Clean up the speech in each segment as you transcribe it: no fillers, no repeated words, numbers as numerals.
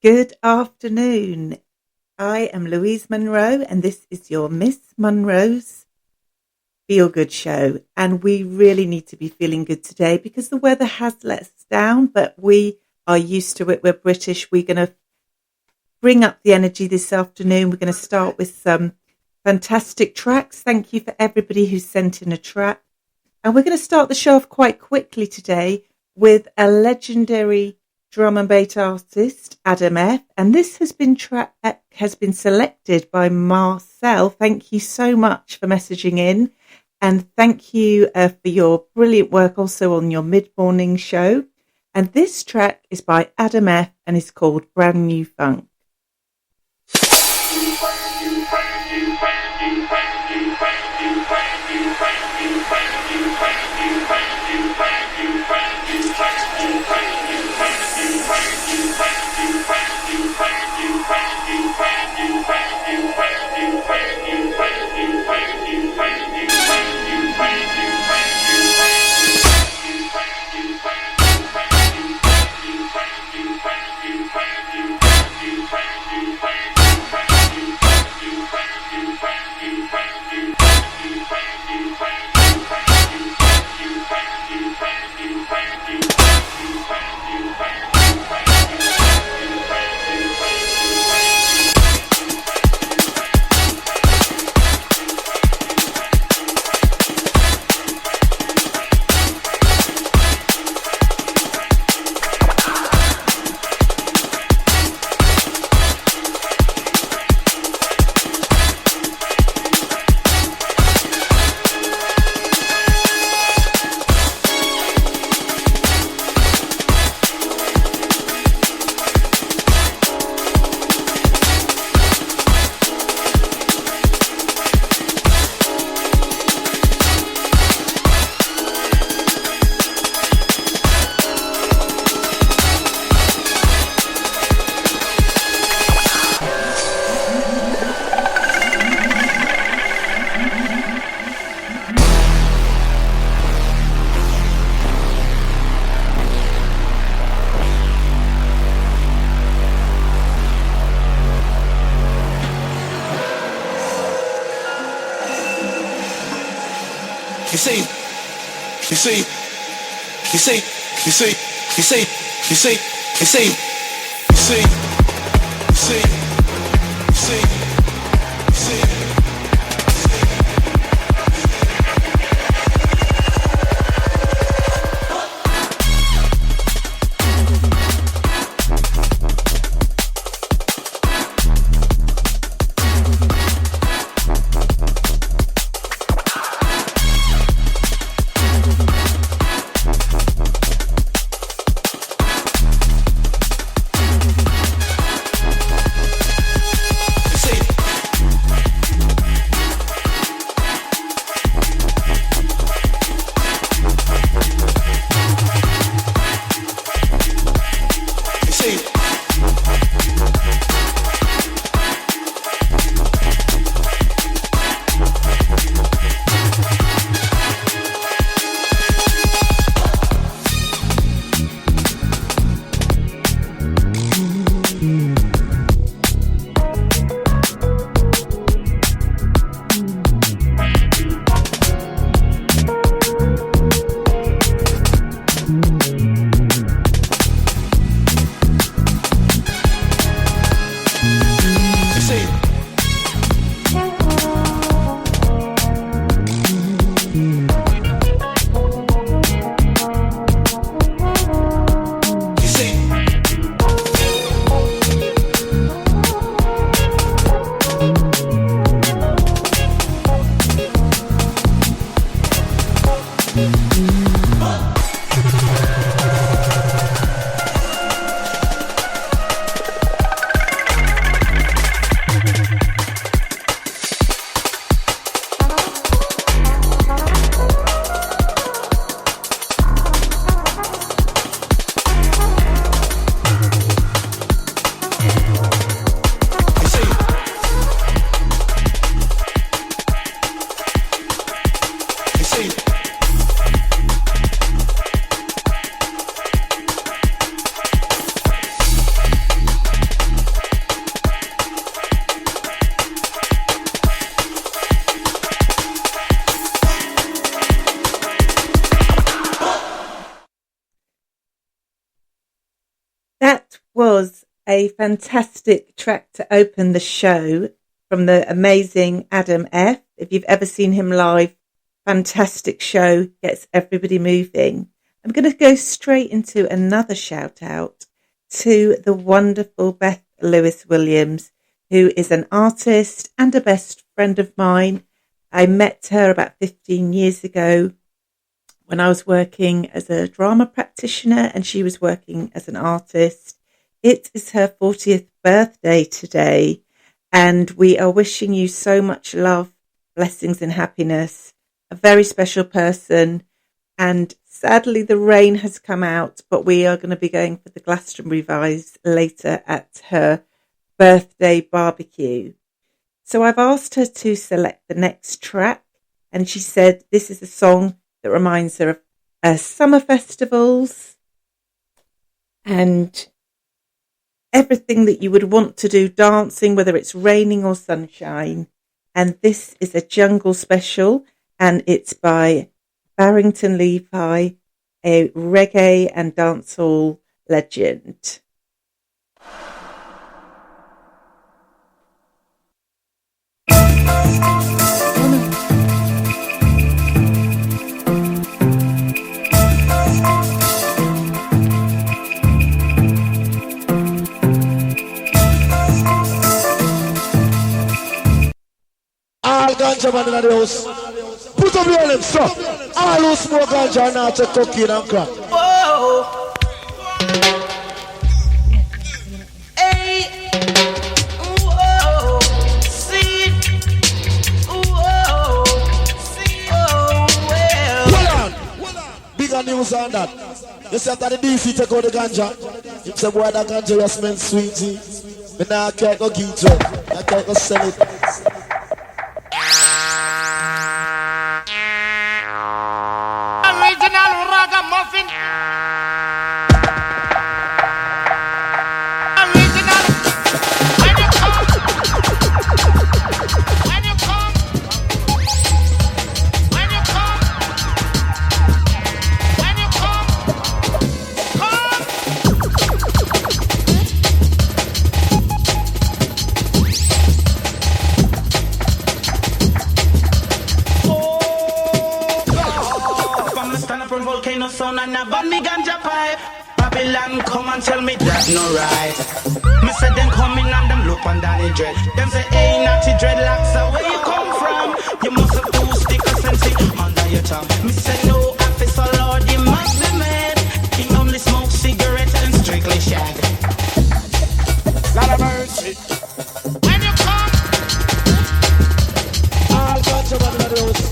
Good afternoon. I am Louise Monroe, and this is your Miss Monroe's Feel Good Show. And we really need to be feeling good today because the weather has let us down, but we are used to it. We're British. We're going to bring up the energy this afternoon. We're going to start with some fantastic tracks. Thank you for everybody who sent in a track. And we're going to start the show off quite quickly today with a legendary drum and bass artist, Adam F. And this has been selected by Marcel. Thank you so much for messaging in. And thank you for your brilliant work also on your mid-morning show. And this track is by Adam F. and is called Brand New Funk. That was a fantastic track to open the show from the amazing Adam F. If you've ever seen him live, fantastic show, gets everybody moving. I'm going to go straight into another shout out to the wonderful Beth Lewis Williams, who is an artist and a best friend of mine. I met her about 15 years ago when I was working as a drama practitioner and she was working as an artist. It is her 40th birthday today, and we are wishing you so much love, blessings and happiness. A very special person, and sadly the rain has come out, but we are going to be going for the Glastonbury vibes later at her birthday barbecue. So I've asked her to select the next track, and she said this is a song that reminds her of summer festivals and everything that you would want to do dancing, whether it's raining or sunshine. And this is a jungle special, and it's by Barrington Levi, a reggae and dancehall legend. All ganja man in the house. Put up your hands, sir. All who smoke ganja now take cocaine and crack. Whoa. Hey. Whoa. See. Whoa. See. Oh, well. Hold on. Bigger news on that. You see after the DC take out the ganja. You say boy that ganja just smell sweetie. But now I can't go give it up. I can't go sell it. Original ragamuffin. Original. When you come. When you come. When you come. When you come. Come. Volcano sound and a ban me ganja pipe. Babylon come and tell me that no right. Me say them coming and them look on Danny Dread. Them say hey natty dreadlocks, so where you come from? You must have two stickers sensei under your tongue. Me say no officer Lord, you must be mad. He only smoke cigarettes and strictly shag. Lot of mercy. When you come, All ganja man in the house.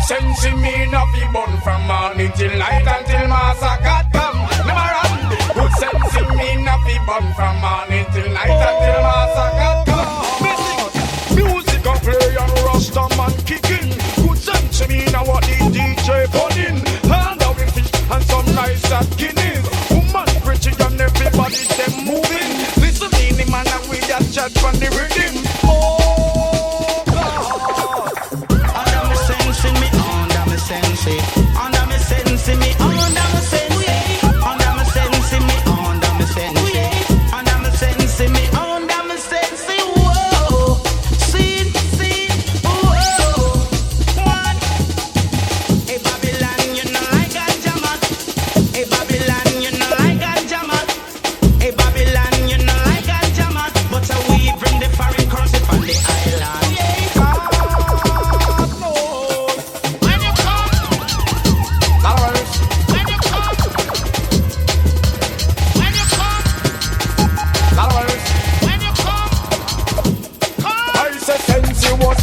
Sense in me no be born from morning till night until massacre come. Never run. Good sense in me no be born from morning till night until massacre come. Music a play and Rasta man kicking. Good sense in me now what the DJ putting. And now we fish and some nice at Guinness. Woman pretty and everybody them moving. Listen in the man and we just chat from the rhythm. under me sense me, under me sense, under me sense me, under me sense, under me sense me, under me sense. Whoa, see, whoa, one. Hey Babylon, you know like ganja man. Hey Babylon, you know like ganja man. Hey Babylon, you know like ganja man. But we bring the foreign currency from the island.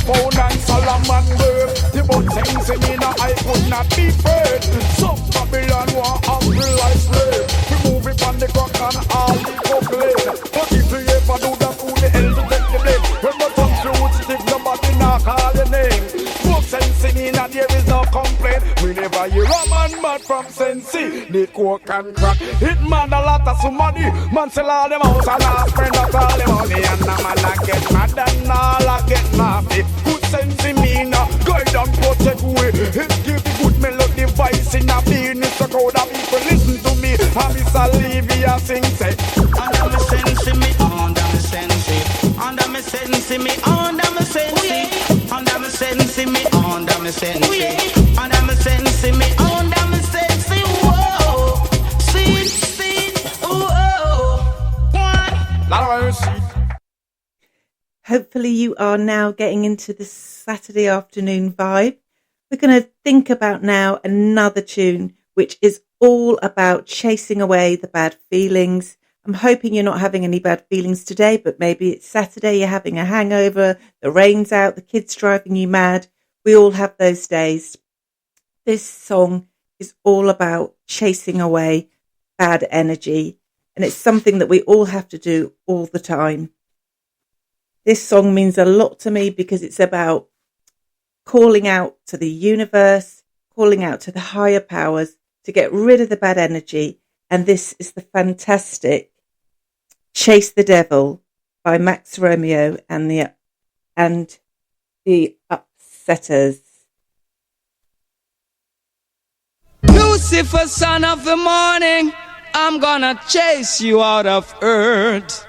Phone and Solomon word. The but things in me now I could not be afraid. Some Babylon want hungry like slave. We move it on the crack and all the cocaine. But if you ever do that, who the hell to take the blame? When the come through, stick nobody now call your name. But sense in me now there is no complaint. We never hear a man mad from Sensi. The coke and crack. It man a lot of some money. Man sell all them house and all spend out all the money. And a man a get mad and all a get naughty. Good sense in me now, guide and protect way. me sense. Under me sense, me under me sense. Whoa, see, whoa, one. Hopefully you are now getting into the Saturday afternoon vibe. We're going to think about now another tune which is all about chasing away the bad feelings. I'm hoping you're not having any bad feelings today, but maybe it's Saturday, you're having a hangover, the rain's out, the kids driving you mad. We all have those days. This song is all about chasing away bad energy, and it's something that we all have to do all the time. This song means a lot to me because it's about calling out to the universe, calling out to the higher powers to get rid of the bad energy. And this is the fantastic Chase the Devil by Max Romeo and the Upsetters. Lucifer, son of the morning, I'm gonna chase you out of earth.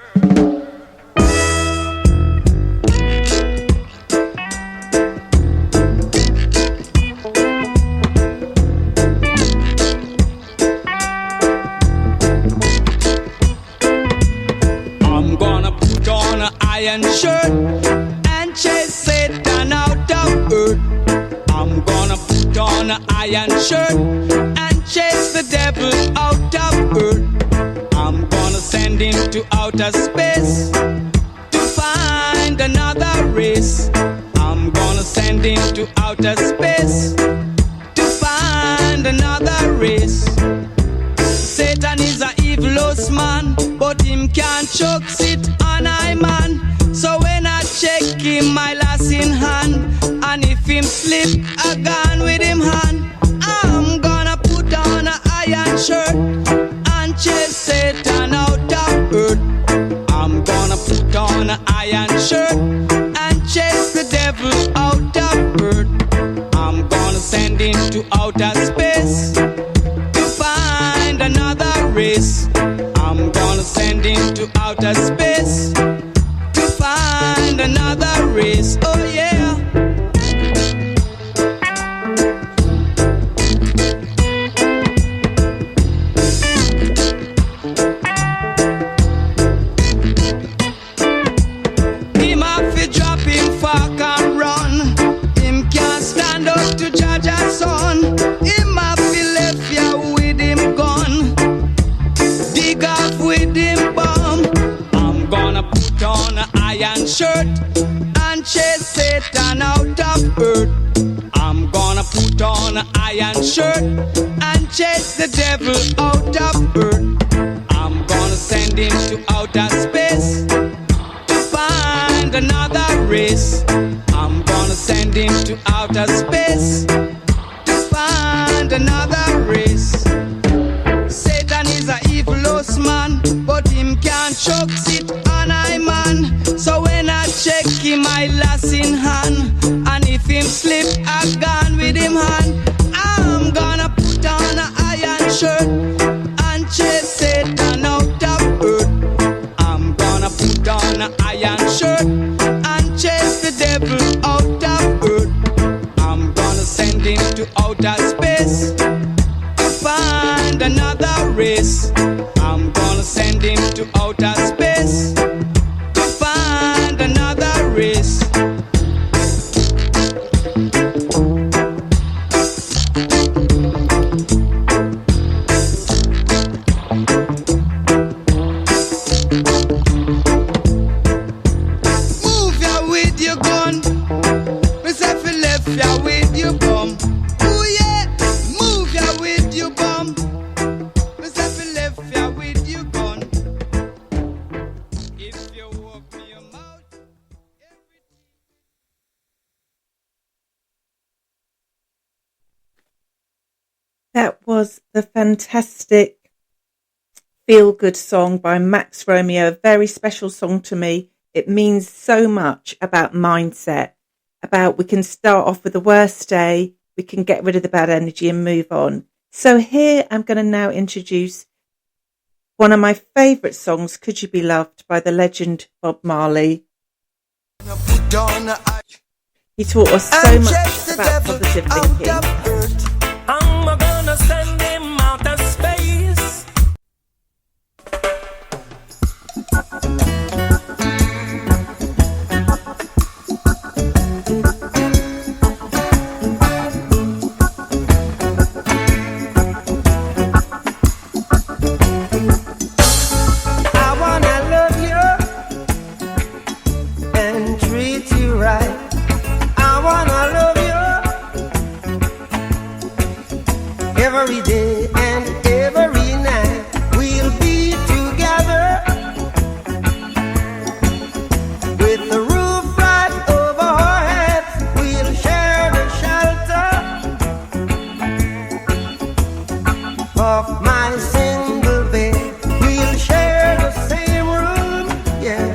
Iron shirt and chase Satan out of earth. I'm gonna put on an iron shirt and chase the devil out of earth. I'm gonna send him to outer space to find another race. I'm gonna send him to outer space to find another race. Satan is a evilous man, but him can't choke it on I man. So when I check him, my lass in hand, and if him slip, I gone with him hand. I'm gonna put on an iron shirt and chase Satan out of earth. I'm gonna put on an iron shirt and chase the devil out of earth. I'm gonna send him to outer space to find another race. I'm gonna send him to outer space to find another race. Oh yeah. Him have to drop him fork and run. Him can't stand up to judge a son. Him have to left ya with him gun. Dig off with him bomb. I'm gonna put on an iron shirt and chase Satan out of earth. I'm gonna put on an iron shirt and chase the devil out of earth. I'm gonna send him to outer space to find another race. I'm gonna send him to outer space to find another race. Satan is a evilous man, but him can't choke it on I man. So when I check him, I lass in hand, and if him slip, I gone with him hand. I'm gonna put on an iron shirt and chase Satan out of earth. I'm gonna put on an iron shirt and chase the devil out of earth. I'm gonna send him to outer space to find another race. I'm gonna send him to outer space to find another race. Move ya with your gun. Myself left ya with your bum. Ooh yeah, move ya with your bum. Myself left ya with your gun. If you open your mouth, That was the fantastic Feel Good song by Max Romeo, a very special song to me. It means so much about mindset, about we can start off with the worst day, we can get rid of the bad energy and move on. So here I'm going to now introduce one of my favourite songs, Could You Be Loved, by the legend Bob Marley. He taught us so much about positive thinking. I'm gonna send him out of space. I wanna love you and treat you right. I wanna love you every day and every night. We'll be together with the roof right over our heads. We'll share the shelter of my single bed. We'll share the same room, yeah.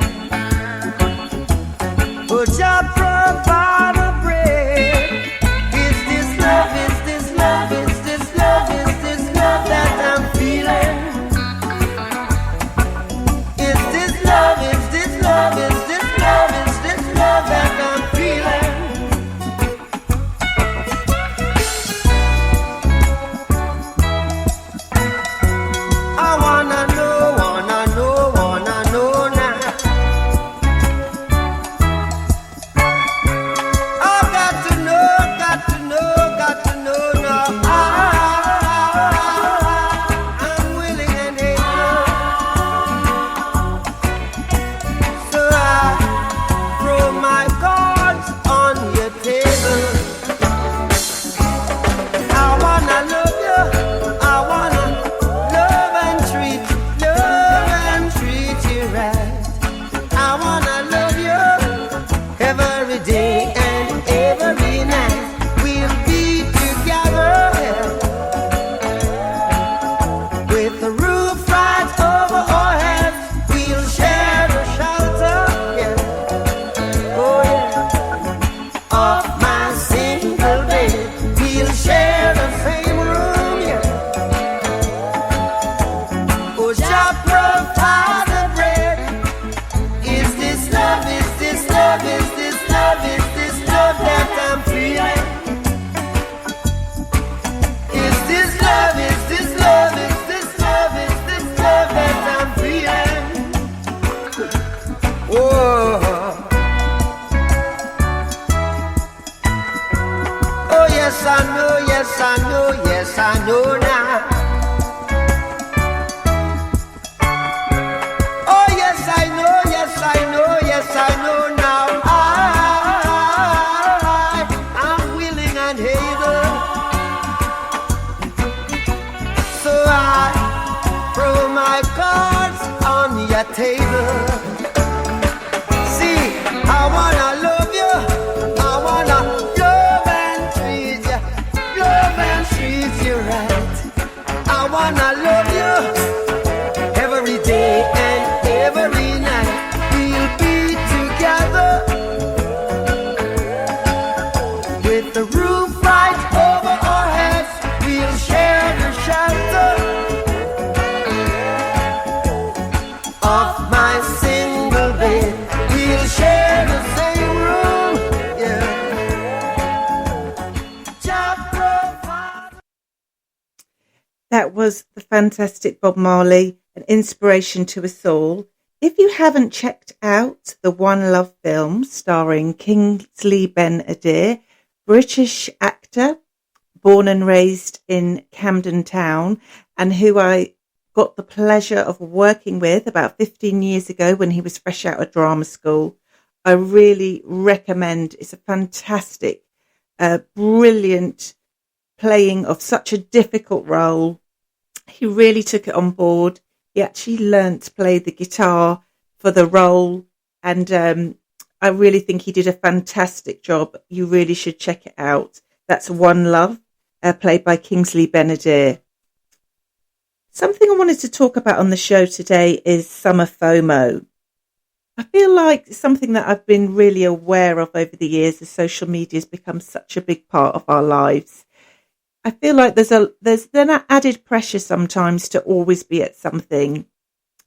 But just provide a bread. Is this love? Is this love? Is this love? Is this love that I'm feeling? Is this love? Is this love? Is this love? Is this love that I'm feeling? I wanna know now. I got to know now. I'm willing and able. So I throw my cards on your table. I wanna love you. I wanna love and treat you right. I wanna love you every day and every night. We'll be together with the roof right over our heads. We'll share the shelter, yeah. Oh yeah, of my single bed. We'll share the same room, yeah. Oh, just provide the bread. Is this love? Is this love? Is this love? Is this love that I'm feeling? Is this love? Is this love? Is this love? Is this love that I'm feeling? Oh, oh yes I know, yes I know, yes I know now. Oh yes I know, yes I know, yes I know now. I'm willing and able. So I throw my cards on your table. See, I wanna love you. I wanna love and treat you right. I wanna love you every day and every night. We'll be together with the roof right over our heads. We'll share the shelter of my single bed. We'll share the same room, yeah. Just provide. That was the fantastic Bob Marley, an inspiration to us all. If you haven't checked out the One Love film starring Kingsley Ben-Adir, British actor, born and raised in Camden Town, and who I got the pleasure of working with about 15 years ago when he was fresh out of drama school, I really recommend. It's a fantastic, brilliant playing of such a difficult role. He really took it on board. He actually learnt to play the guitar for the role, and I really think he did a fantastic job. You really should check it out. That's One Love, played by Kingsley Ben-Adir. Something I wanted to talk about on the show today is summer FOMO. I feel like it's something that I've been really aware of over the years as social media has become such a big part of our lives. I feel like there's an added pressure sometimes to always be at something.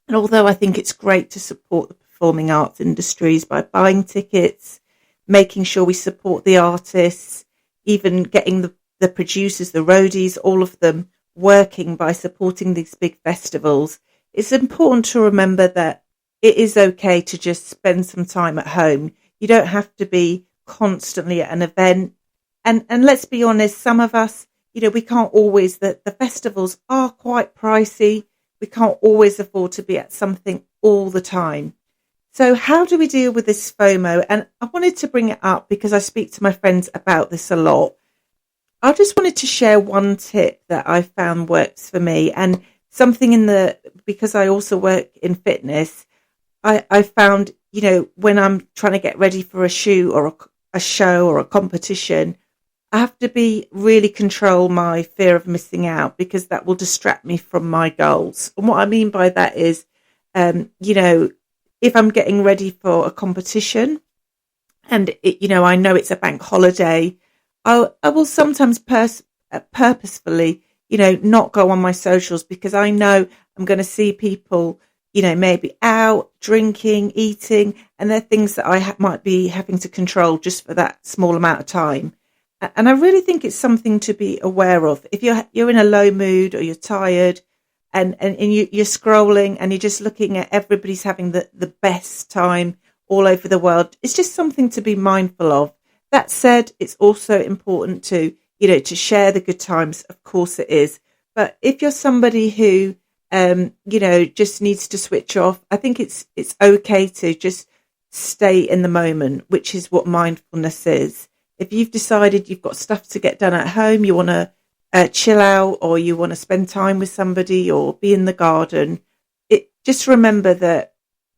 And although I think it's great to support the performing arts industries by buying tickets, making sure we support the artists, even getting the producers, the roadies, all of them working by supporting these big festivals. It's important to remember that it is okay to just spend some time at home. You don't have to be constantly at an event. And let's be honest, some of us, we can't always, the festivals are quite pricey. We can't always afford to be at something all the time. So how do we deal with this FOMO? And I wanted to bring it up because I speak to my friends about this a lot. I just wanted to share one tip that I found works for me, and something because I also work in fitness, I found, when I'm trying to get ready for a shoot or a show or a competition, I have to really control my fear of missing out, because that will distract me from my goals. And what I mean by that is, if I'm getting ready for a competition and I know it's a bank holiday, I will sometimes purposefully, not go on my socials, because I know I'm going to see people, maybe out, drinking, eating, and they're things that I might be having to control just for that small amount of time. And I really think it's something to be aware of. If you're in a low mood or you're tired and you're scrolling and you're just looking at everybody's having the best time all over the world, it's just something to be mindful of. That said, it's also important to share the good times. Of course it is. But if you're somebody who, just needs to switch off, I think it's okay to just stay in the moment, which is what mindfulness is. If you've decided you've got stuff to get done at home, you want to chill out, or you want to spend time with somebody or be in the garden, just remember that,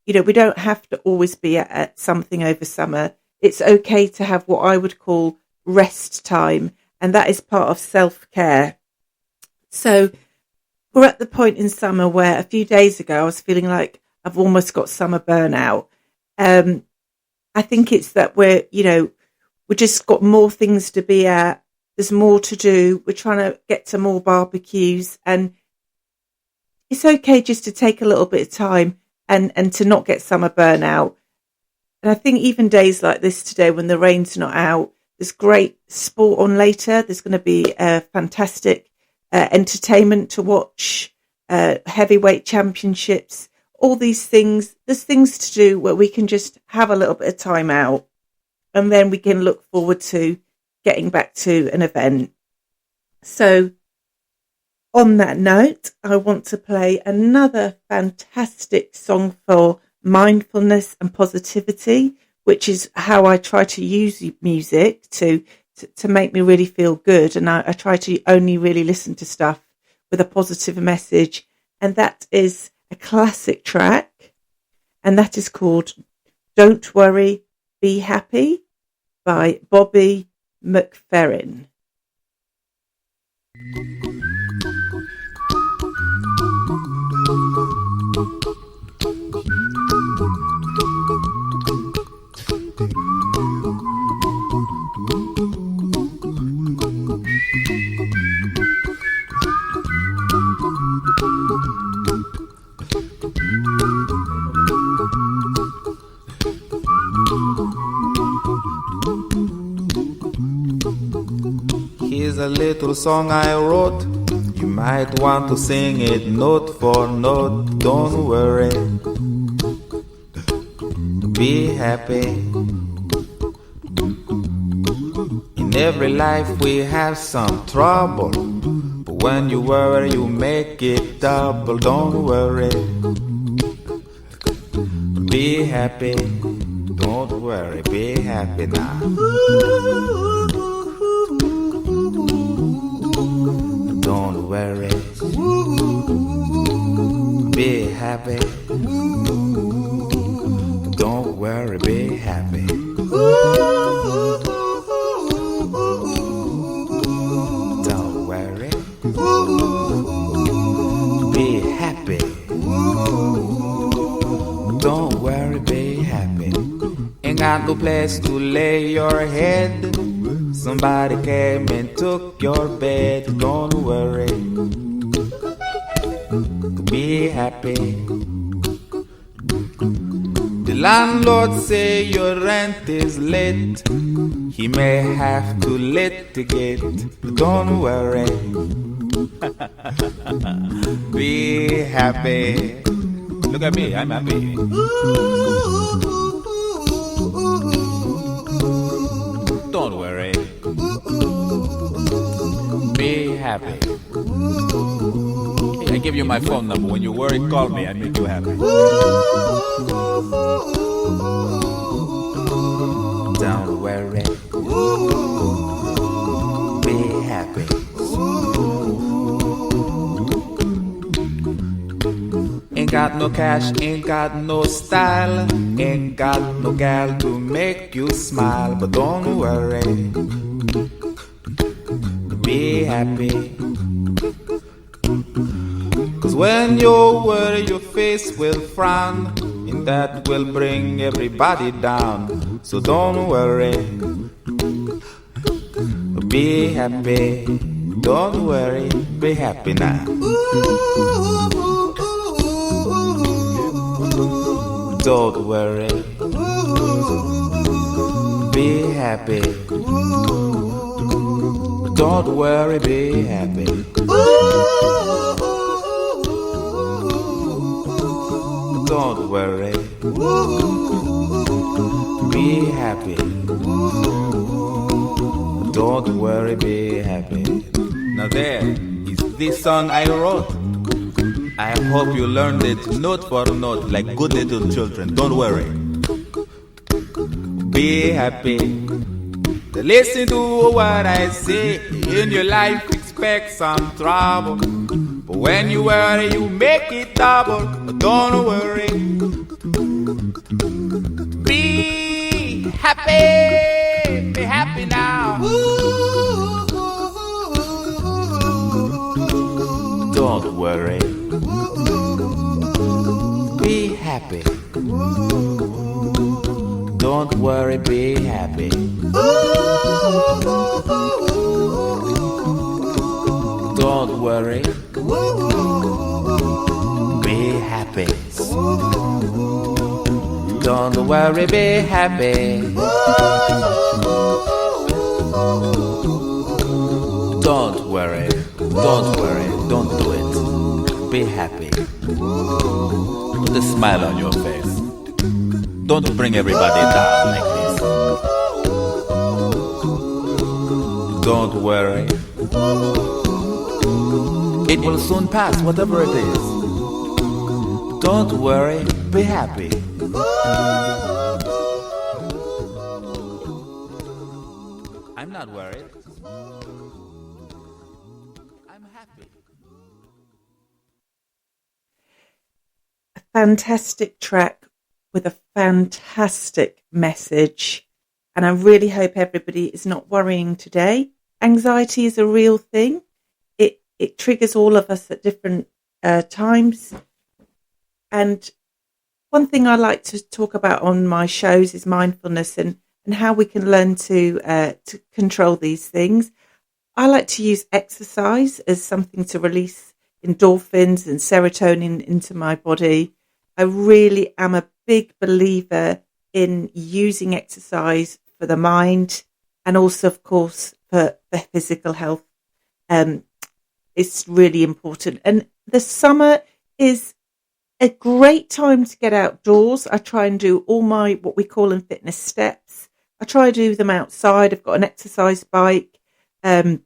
we don't have to always be at something over summer. It's okay to have what I would call rest time, and that is part of self-care. So we're at the point in summer where a few days ago I was feeling like I've almost got summer burnout. I think it's that we're just got more things to be at. There's more to do. We're trying to get to more barbecues, and it's okay just to take a little bit of time and to not get summer burnout. And I think even days like this today, when the rain's not out, there's great sport on later. There's going to be fantastic entertainment to watch, heavyweight championships, all these things. There's things to do where we can just have a little bit of time out, and then we can look forward to getting back to an event. So on that note, I want to play another fantastic song for mindfulness and positivity, which is how I try to use music to make me really feel good. And I try to only really listen to stuff with a positive message. And that is a classic track. And that is called Don't Worry, Be Happy by Bobby McFerrin. Here's a little song I wrote. You might want to sing it note for note. Don't worry, be happy. In every life we have some trouble, but when you worry you make it double. Don't worry, be happy. Don't worry, be happy now. Don't worry, be happy. Don't worry, be happy. Don't worry, be happy. Don't worry, be happy. Ain't got no place to lay your head. Somebody came and took your bed. Don't worry, be happy. The landlord say your rent is late, he may have to litigate. Don't worry, be happy. Look at me, I'm happy. Don't worry, be happy. I give you my phone number. When you worry, call me. I make you happy. Don't worry, be happy. Ain't got no cash, ain't got no style, ain't got no gal to make you smile. But don't worry, be happy. 'Cause when you worry, your face will frown, and that will bring everybody down. So don't worry, be happy. Don't worry, be happy now. Don't worry, be happy. Don't worry, be happy. Don't worry, be happy. Don't worry, be happy. Now there is this song I wrote. I hope you learned it note for note like good little children. Don't worry, be happy. Listen to what I say. In your life expect some trouble, but when you worry you make it double. But don't worry, be happy. Be happy now. Don't worry, be happy. Don't worry, be happy. Don't worry, be happy. Don't worry, be happy. Don't worry, don't do it. Be happy. Put a smile on your face. Don't bring everybody down like this. Don't worry, it will soon pass, whatever it is. Don't worry, be happy. I'm not worried. I'm happy. A fantastic track with a fantastic message. And I really hope everybody is not worrying today. Anxiety is a real thing. It triggers all of us at different times. And one thing I like to talk about on my shows is mindfulness and how we can learn to control these things. I like to use exercise as something to release endorphins and serotonin into my body. I really am a big believer in using exercise for the mind and also, of course, for physical health. It's really important. And the summer is a great time to get outdoors. I try and do all my, what we call in fitness, steps. I try to do them outside. I've got an exercise bike. I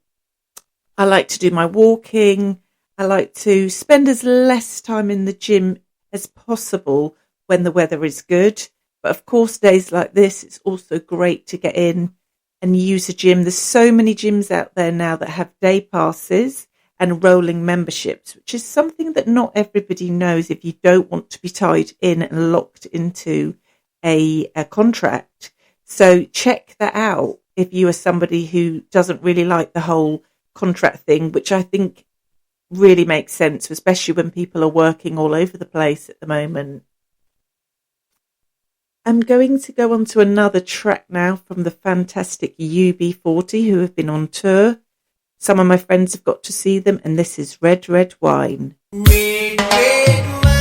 like to do my walking. I like to spend as less time in the gym as possible when the weather is good. But of course, days like this, it's also great to get in and use a gym. There's so many gyms out there now that have day passes and rolling memberships, which is something that not everybody knows if you don't want to be tied in and locked into a contract. So check that out if you are somebody who doesn't really like the whole contract thing, which I think really makes sense, especially when people are working all over the place at the moment. I'm going to go on to another track now from the fantastic UB40, who have been on tour. Some of my friends have got to see them, and this is Red, Red Wine. Red, red wine.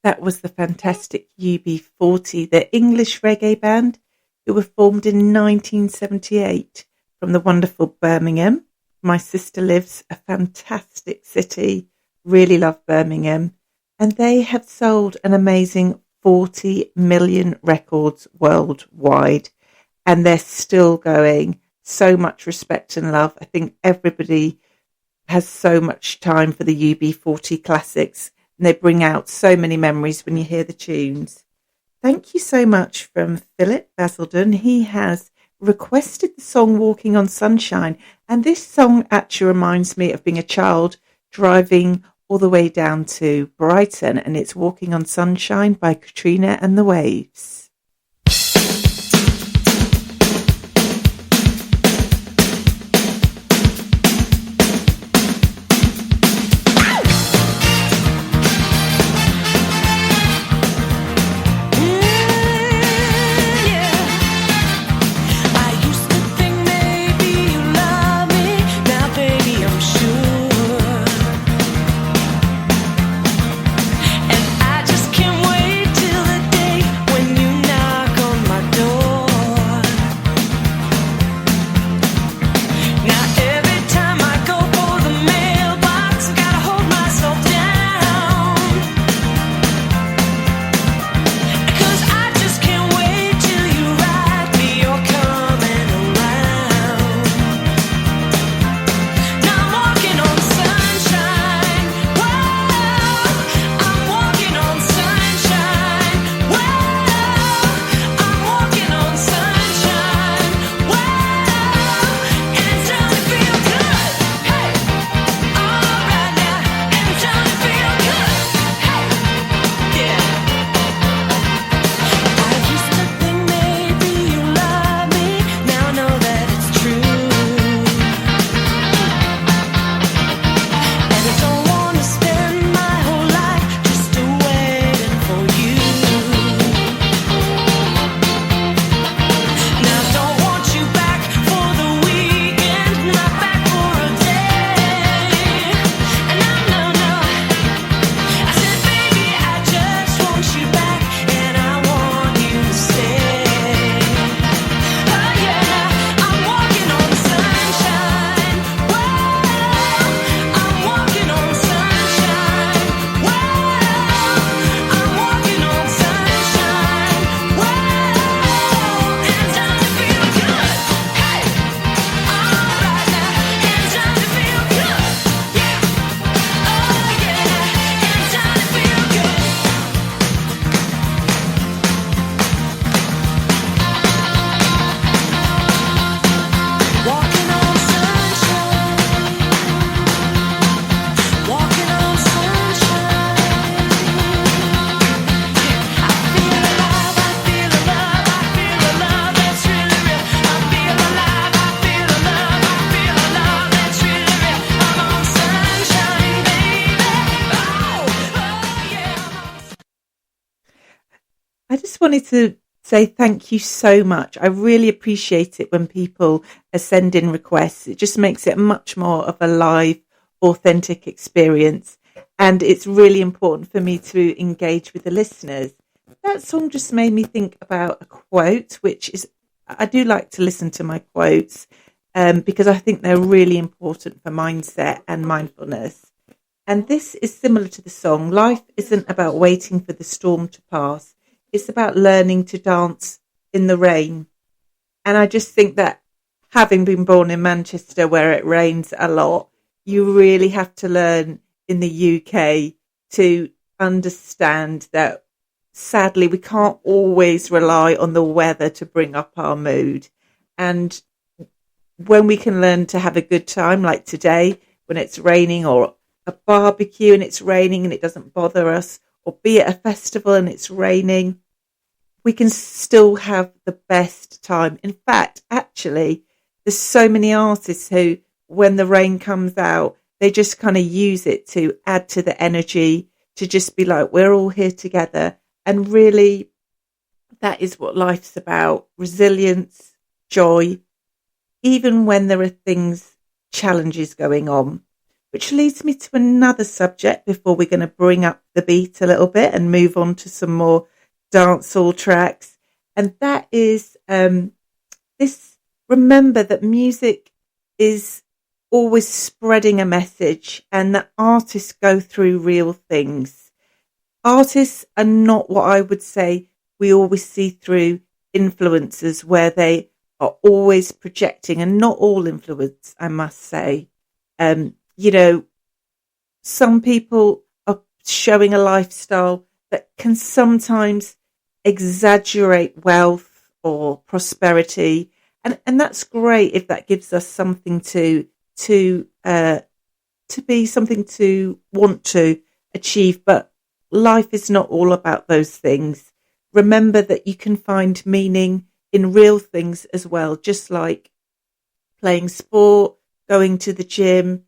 That was the fantastic UB40, the English reggae band who were formed in 1978 from the wonderful Birmingham. My sister lives a fantastic city, really love Birmingham, and they have sold an amazing 40 million records worldwide, and they're still going. So much respect and love. I think everybody has so much time for the UB40 classics, and they bring out so many memories when you hear the tunes. Thank you so much from Philip Basildon. He has requested the song Walking on Sunshine, and this song actually reminds me of being a child driving all the way down to Brighton, and it's Walking on Sunshine by Katrina and the Waves. When you just wanted to say thank you so much. I really appreciate it when people send in requests. It just makes it much more of a live, authentic experience. And it's really important for me to engage with the listeners. That song just made me think about a quote, which is, I do like to listen to my quotes because I think they're really important for mindset and mindfulness. And this is similar to the song. Life isn't about waiting for the storm to pass. It's about learning to dance in the rain. And I just think that having been born in Manchester where it rains a lot, you really have to learn in the UK to understand that sadly we can't always rely on the weather to bring up our mood. And when we can learn to have a good time, like today when it's raining, or a barbecue and it's raining and it doesn't bother us, or be at a festival and it's raining, we can still have the best time. In fact, actually, there's so many artists who, when the rain comes out, they just kind of use it to add to the energy, to just be like, we're all here together. And really, that is what life's about. Resilience, joy, even when there are challenges going on. Which leads me to another subject before we're going to bring up the beat a little bit and move on to some more dancehall tracks. And that is this, remember that music is always spreading a message, and that artists go through real things. Artists are not what I would say we always see through influencers, where they are always projecting, and not all influence, I must say. Some people are showing a lifestyle that can sometimes exaggerate wealth or prosperity. And that's great if that gives us something to be something to want to achieve. But life is not all about those things. Remember that you can find meaning in real things as well, just like playing sport, going to the gym,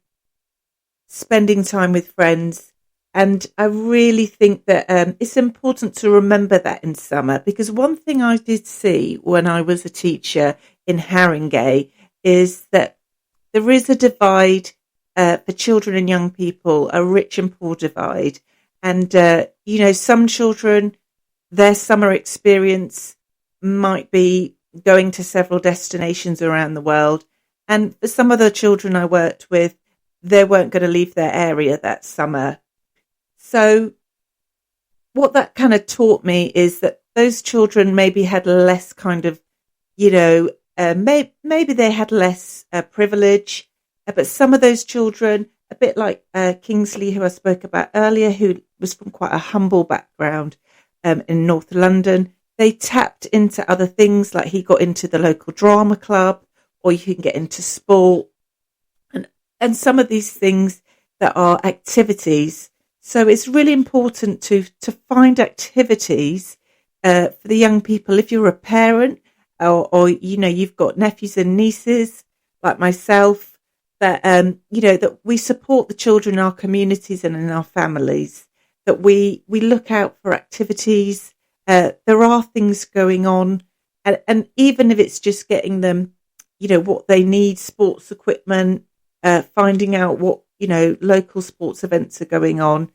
spending time with friends. And I really think that it's important to remember that in summer, because one thing I did see when I was a teacher in Haringey is that there is a divide for children and young people, a rich and poor divide. And, some children, their summer experience might be going to several destinations around the world. And for some of the children I worked with, they weren't going to leave their area that summer. So what that kind of taught me is that those children maybe had less kind of, maybe they had less privilege. But some of those children, a bit like Kingsley, who I spoke about earlier, who was from quite a humble background in North London, they tapped into other things, like he got into the local drama club, or you can get into sport. And some of these things that are activities. So it's really important to find activities for the young people. If you're a parent or you've got nephews and nieces like myself, that, that we support the children in our communities and in our families, that we look out for activities. There are things going on. And even if it's just getting them, what they need, sports equipment, finding out what, local sports events are going on.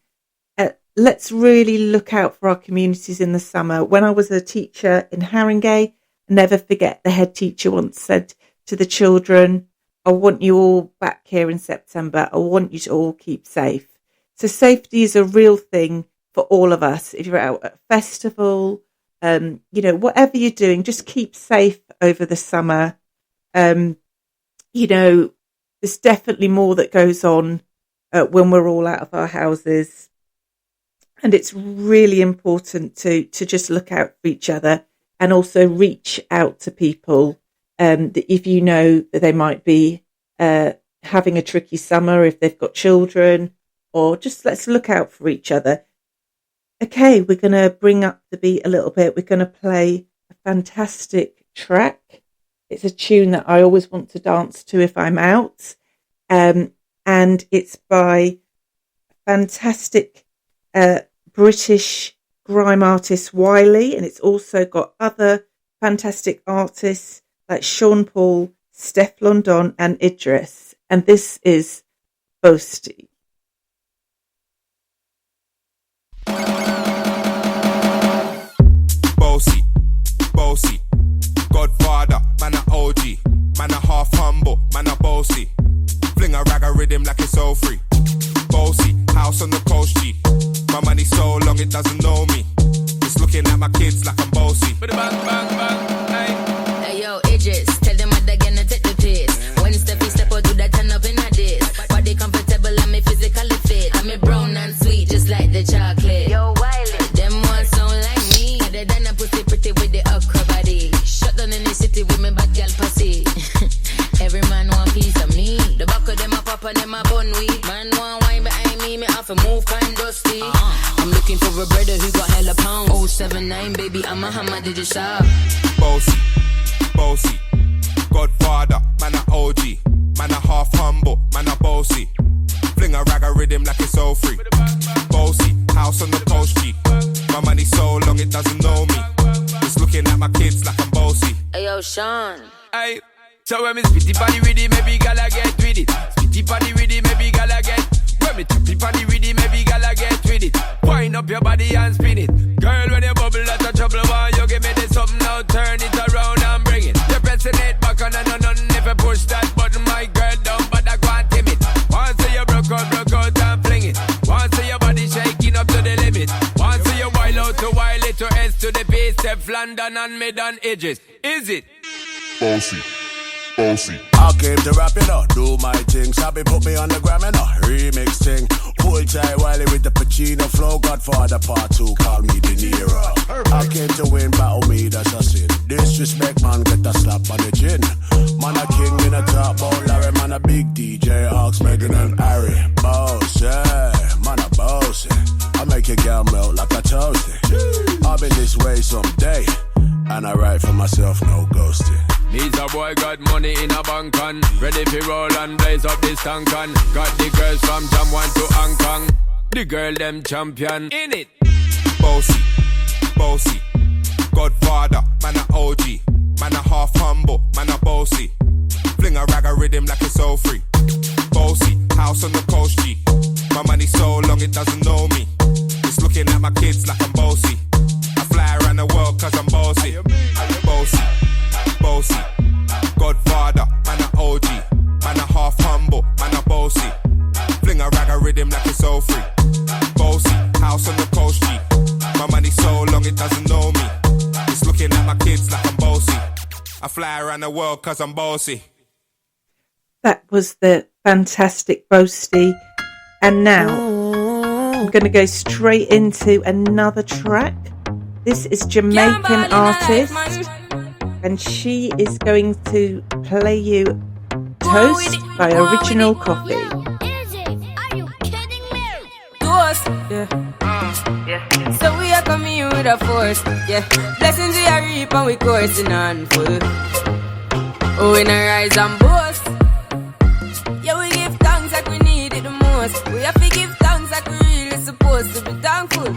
Let's really look out for our communities in the summer. When I was a teacher in Haringey, I never forget the head teacher once said to the children, I want you all back here in September. I want you to all keep safe. So safety is a real thing for all of us. If you're out at a festival, whatever you're doing, just keep safe over the summer. There's definitely more that goes on when we're all out of our houses. And it's really important to just look out for each other, and also reach out to people that if you know that they might be having a tricky summer, if they've got children, or just let's look out for each other. Okay, we're going to bring up the beat a little bit. We're going to play a fantastic track. It's a tune that I always want to dance to if I'm out. And it's by a fantastic British grime artist Wiley, and it's also got other fantastic artists like Sean Paul, Steph London, and Idris. And this is Boasty. Bossy, bossy, Godfather, man a OG, man a half humble, man a bossy. Fling a rag a rhythm like it's all free. Bossy, house on the coast G. My money so long it doesn't know me. It's looking at my kids like I'm bossy. Bang, bang, bang, hey. Hey yo, Idris, tell them what they're gonna take the piss. When Steffi step out, do that turn up in a diss. Body comfortable, I'm physically fit. I'm a brown and sweet, just like the chocolate. Yo, Wiley, them ones sound like me. Other than a pussy pretty with the okra body. Shut down in the city with me bad girl pussy. Every man want piece of me. The back of them a pop and them a bun weed. Man want wine behind me, me have to move kind dusty. I'm looking for a brother who got hella pounds. 079, baby, I'm a hammer, did you shop? Bossy, bossy, Godfather, man a OG, man a half humble, man a bossy. Fling a rag a rhythm like it's all free. Bossy, house on the coast G. My money so long it doesn't know me. It's looking at my kids like I'm bossy. Hey yo, Sean. Hey, so when me spitty body with it, maybe gala get with it. Spitty body with it, maybe gala get. When me tappy body with it, maybe gala get with it. Wind up your body and spin it. Girl, when you bubble out of trouble, why you give me this something now? Turn it around and bring it. You're pressing it back on and on. If you push that button, my girl, down, but I can't tame it. Once you broke out and fling it. Once your body shaking up to the limit. Once you wild out to wild it to S to the base, step London and mid on edges. Is it? Bossy, bossy. I came to rap it up, do my thing. Sabi put me on the gram and a remix thing. Hold tight Wiley with the Pacino flow. Godfather part 2, call me De Niro. I came to win, battle me, that's a sin. Disrespect, man, get a slap on the chin. Man a king in a top bowl, Larry, man a big DJ, Ox, Megan and Harry. Boss, yeah, man a boss. I make your girl melt like a toasty. I'll be this way someday, and I write for myself, no ghosting. Needs a boy got money in a bank on. Ready for roll and blaze up this tank on. Got the girls from Jamwan to Hong Kong. The girl them champion in it. Bossy, bossy, Godfather, man a OG, man a half humble, man a bossy. Fling a rag a rhythm like it's all free. Bossy, house on the coast G. My money so long it doesn't know me. It's looking at my kids like I'm bossy. I fly around the world cause I'm bossy. Bossy, bossy, Godfather, man a OG, man a half humble, man a bossy. Fling a rag a rhythm like it's all free. Bossy, house on the coast G. My money so long it doesn't know me. It's looking at my kids like I'm bossy. I fly around the world cause I'm bossy. That was the fantastic Boasty. And now I'm going to go straight into another track. This is Jamaican artist, and she is going to play you Toast by Original Coffee. Are you kidding me? Toast, yeah. So we are coming in with a force, yeah. Blessings we are reap and we coursing on full. Oh, we not rise and boast. Yeah, we give thanks like we need it the most. We have to give thanks like we really supposed to be thankful.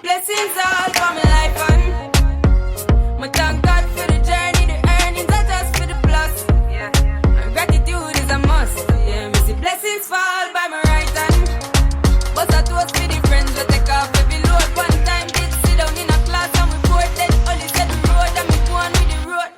Blessings all for my life and my thank God for the journey, the earnings are just for the plus. Yeah, and gratitude is a must. Yeah, me see blessings fall by my right hand. But I toast for the friends we take off every load. One time did sit down in a class and we poured then only said the road and me go on with the road.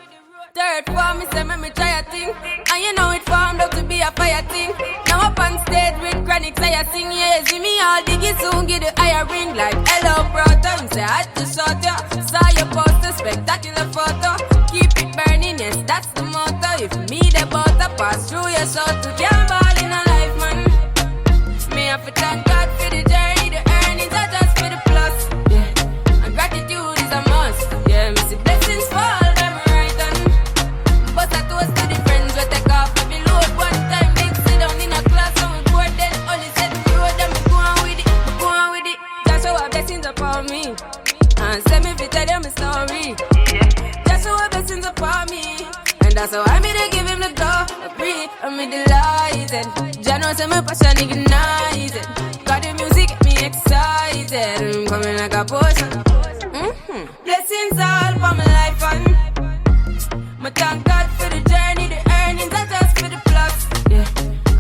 Third form, me say me try a thing. And you know it formed out to be a fire thing. Now up on stage with chronic, I sing. Yeah, see me all diggy soon, get the higher ring. Like hello brother, me say I just shot ya. Saw your poster, spectacular photo. Keep it burning, yes, that's the motto. If me the butter pass through your soul to can't ball in a life, man. Me have to thank God for the journey, the earnings are just for the plus. Yeah, and gratitude is a must. Yeah, me see blessings fall. Me and send me to tell them a story. That's how blessings upon me, and that's how I made to give him the glory. I'm delighted. Jah knows my passion ignited. Got the music get me excited. excited, coming like a potion. Blessings all for my life and my thank God for the journey, the earnings are just for the plus. Yeah,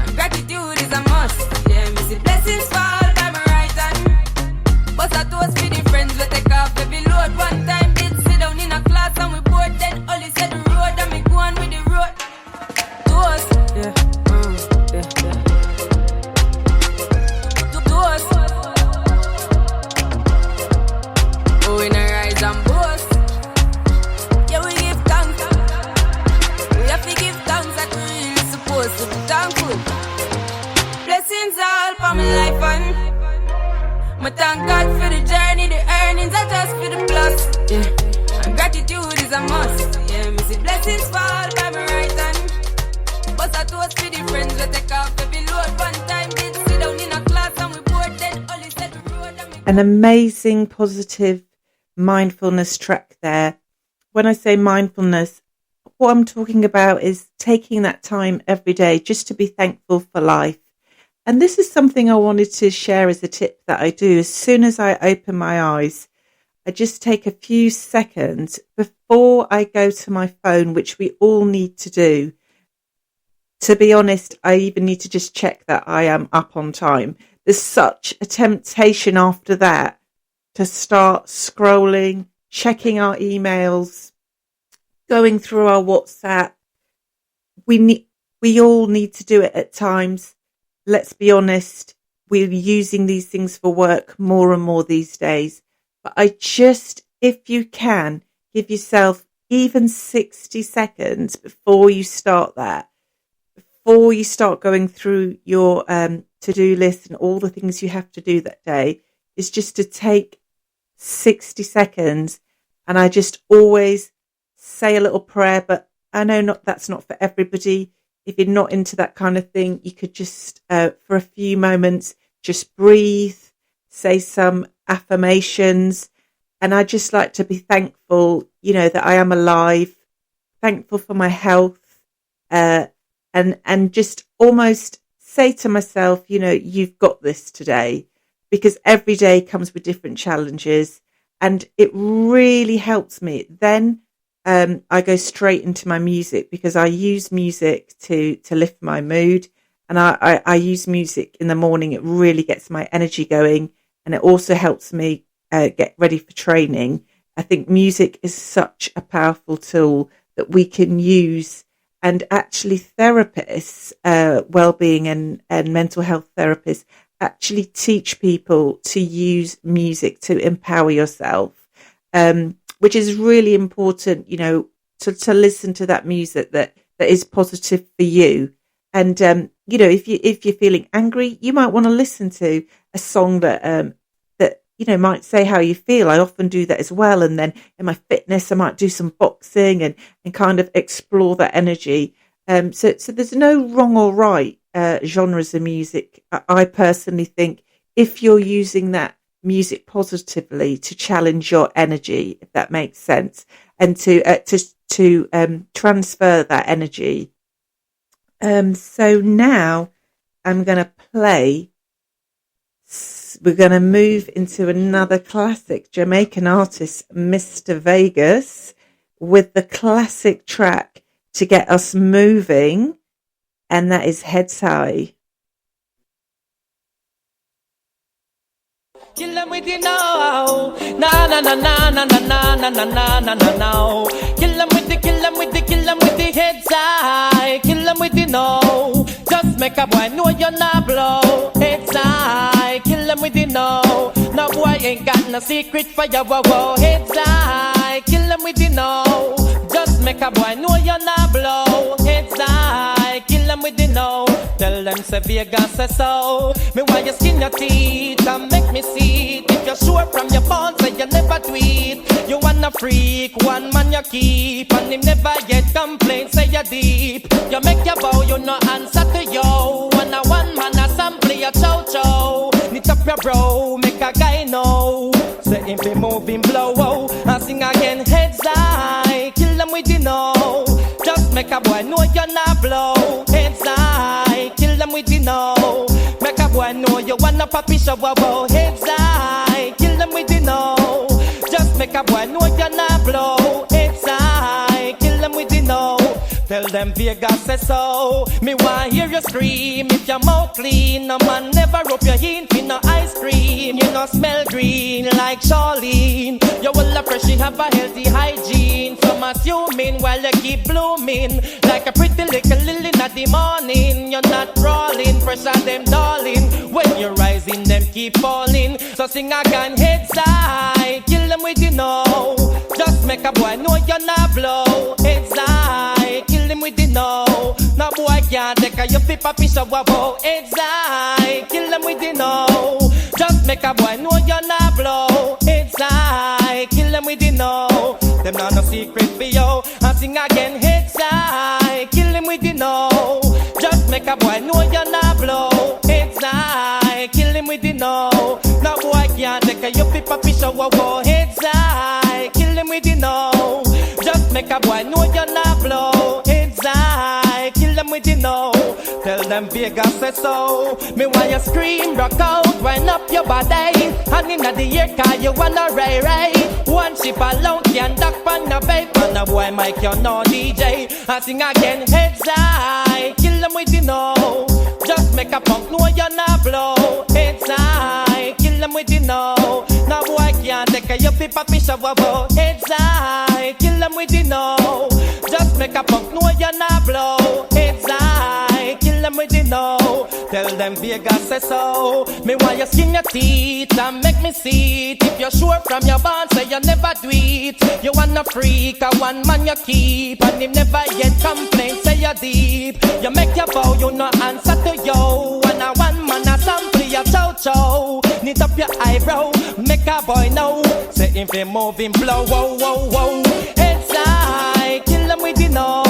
and gratitude is a must. Yeah, me see blessings fall by my right hand. But I toast for the friends we take off every load. One time did sit down in a class and we bored. Then Ollie said the road and me go on with the road. Toast, yeah, yeah. Toast. Oh, we not rise and boast. Yeah, we give thanks. We have to give thanks like we really supposed to be thankful. Blessings all for my life and my thank God for the journey, the earnings are just for the plus. Yeah, and gratitude is a must. Yeah, me see blessings fall by my right hand. But I toast for the friends we take off every load. One time did sit down in a class and we bored. Then Ollie said the road and we... An amazing, positive mindfulness track there. When I say mindfulness, what I'm talking about is taking that time every day just to be thankful for life. And this is something I wanted to share as a tip that I do. As soon as I open my eyes, I just take a few seconds before I go to my phone, which we all need to do. To be honest, I even need to just check that I am up on time. There's such a temptation after that to start scrolling, checking our emails, going through our WhatsApp. We all need to do it at times. Let's be honest, we're using these things for work more and more these days. But I just, if you can, give yourself even 60 seconds before you start that. Before you start going through your to-do list and all the things you have to do that day, is just to take 60 seconds. And I just always say a little prayer, but I know that's not for everybody. If you're not into that kind of thing, you could just, for a few moments, just breathe, say some affirmations. And I just like to be thankful, that I am alive, thankful for my health, and just almost say to myself, you've got this today, because every day comes with different challenges, and it really helps me. Then I go straight into my music, because I use music to lift my mood, and I use music in the morning. It really gets my energy going, and it also helps me get ready for training. I think music is such a powerful tool that we can use. And actually therapists, well-being and mental health therapists actually teach people to use music to empower yourself, which is really important, to listen to that music that is positive for you. And, if you're feeling angry, you might want to listen to a song that might say how you feel. I often do that as well. And then in my fitness, I might do some boxing and kind of explore that energy. So there's no wrong or right genres of music. I personally think if you're using that music positively to challenge your energy, if that makes sense, and to transfer that energy. So now I'm going to play. We're going to move into another classic Jamaican artist, Mr. Vegas, with the classic track to get us moving, and that is Heads High. Kill them with the now, na na na na na na na na na na na na. Kill them with the heads high. Kill them with the no. Just make a boy know you're not blow. Heads high. Kill them with the no. No boy ain't got no secret for your wow. Heads high. Kill them with the no. Just make a boy know you're not blow. Heads high. Kill them with the no. Tell them say Vegas say so. Me why you skin your teeth and make me see. If you're sure from your bones that you never tweet, you wanna freak, one man you keep, and him never yet complain, say you're deep. You make your bow, you no answer to yo. One man a sample your chow chow. Knit up your bro, make a guy know. Say him be moving blow, and sing again heads high. Kill them with the no. Just make a boy know you're not blow. Heads high, kill them with the no. Make a boy boy know you wanna poppy show about heads high. Kill them with the no. Just make a boy know you're not blow. Heads high. Kill them with the no. Tell them Vegas says so. Me want hear you scream if your mouth clean. No man never rub your hint in no ice cream. You no smell green like Charlene. You will appreciate have a healthy hygiene. Some assuming while you keep blooming like a pretty little lily in the morning. You're not crawling, pressure them darling. When you're rising, them keep falling. So sing again, heads high. Kill them with you know. Just make a boy know you're not blow. Heads high. Kill them with the no. No boy can't take a you flip a piece of wabo. Heads high. Kill them with the no. Just make a boy know you're not blow. Heads high. Kill them with the no. Them not no secret for you. And sing again, heads high. Kill them with the no. Just make a boy know you're not blow. Heads high. Kill them with the no. No boy can't take a you flip a piece of wabo. Heads high. Kill them with the no. Just make a boy know you're not blow. Heads high. Kill them with the no. Tell them Vegas says so. Me want you scream, rock out, wind up your body. And inna the air car you wanna ray. One ship alone can duck on the babe. And a boy Mike you no DJ. I sing again, heads high. Kill them with the no. Just make a punk know you're not blow. Heads high. Kill them with the no. No boy can't take a you flip a fish of wabo. Heads high. Kill them with the no. Just make a punk know you're not blow. Heads high. Kill them with the no. Tell them Vegas says so. Me want you skin your teeth and make me see it. If you're sure from your bond, say you never do it. You want a freak, a one man you keep. And him never yet complain, say you're deep. You make your vow, you no answer to you. And a one man a sample your chow. Knit up your eyebrow, make a boy know. Say if they moving blow, whoa, whoa, whoa. Heads high, kill them with the no.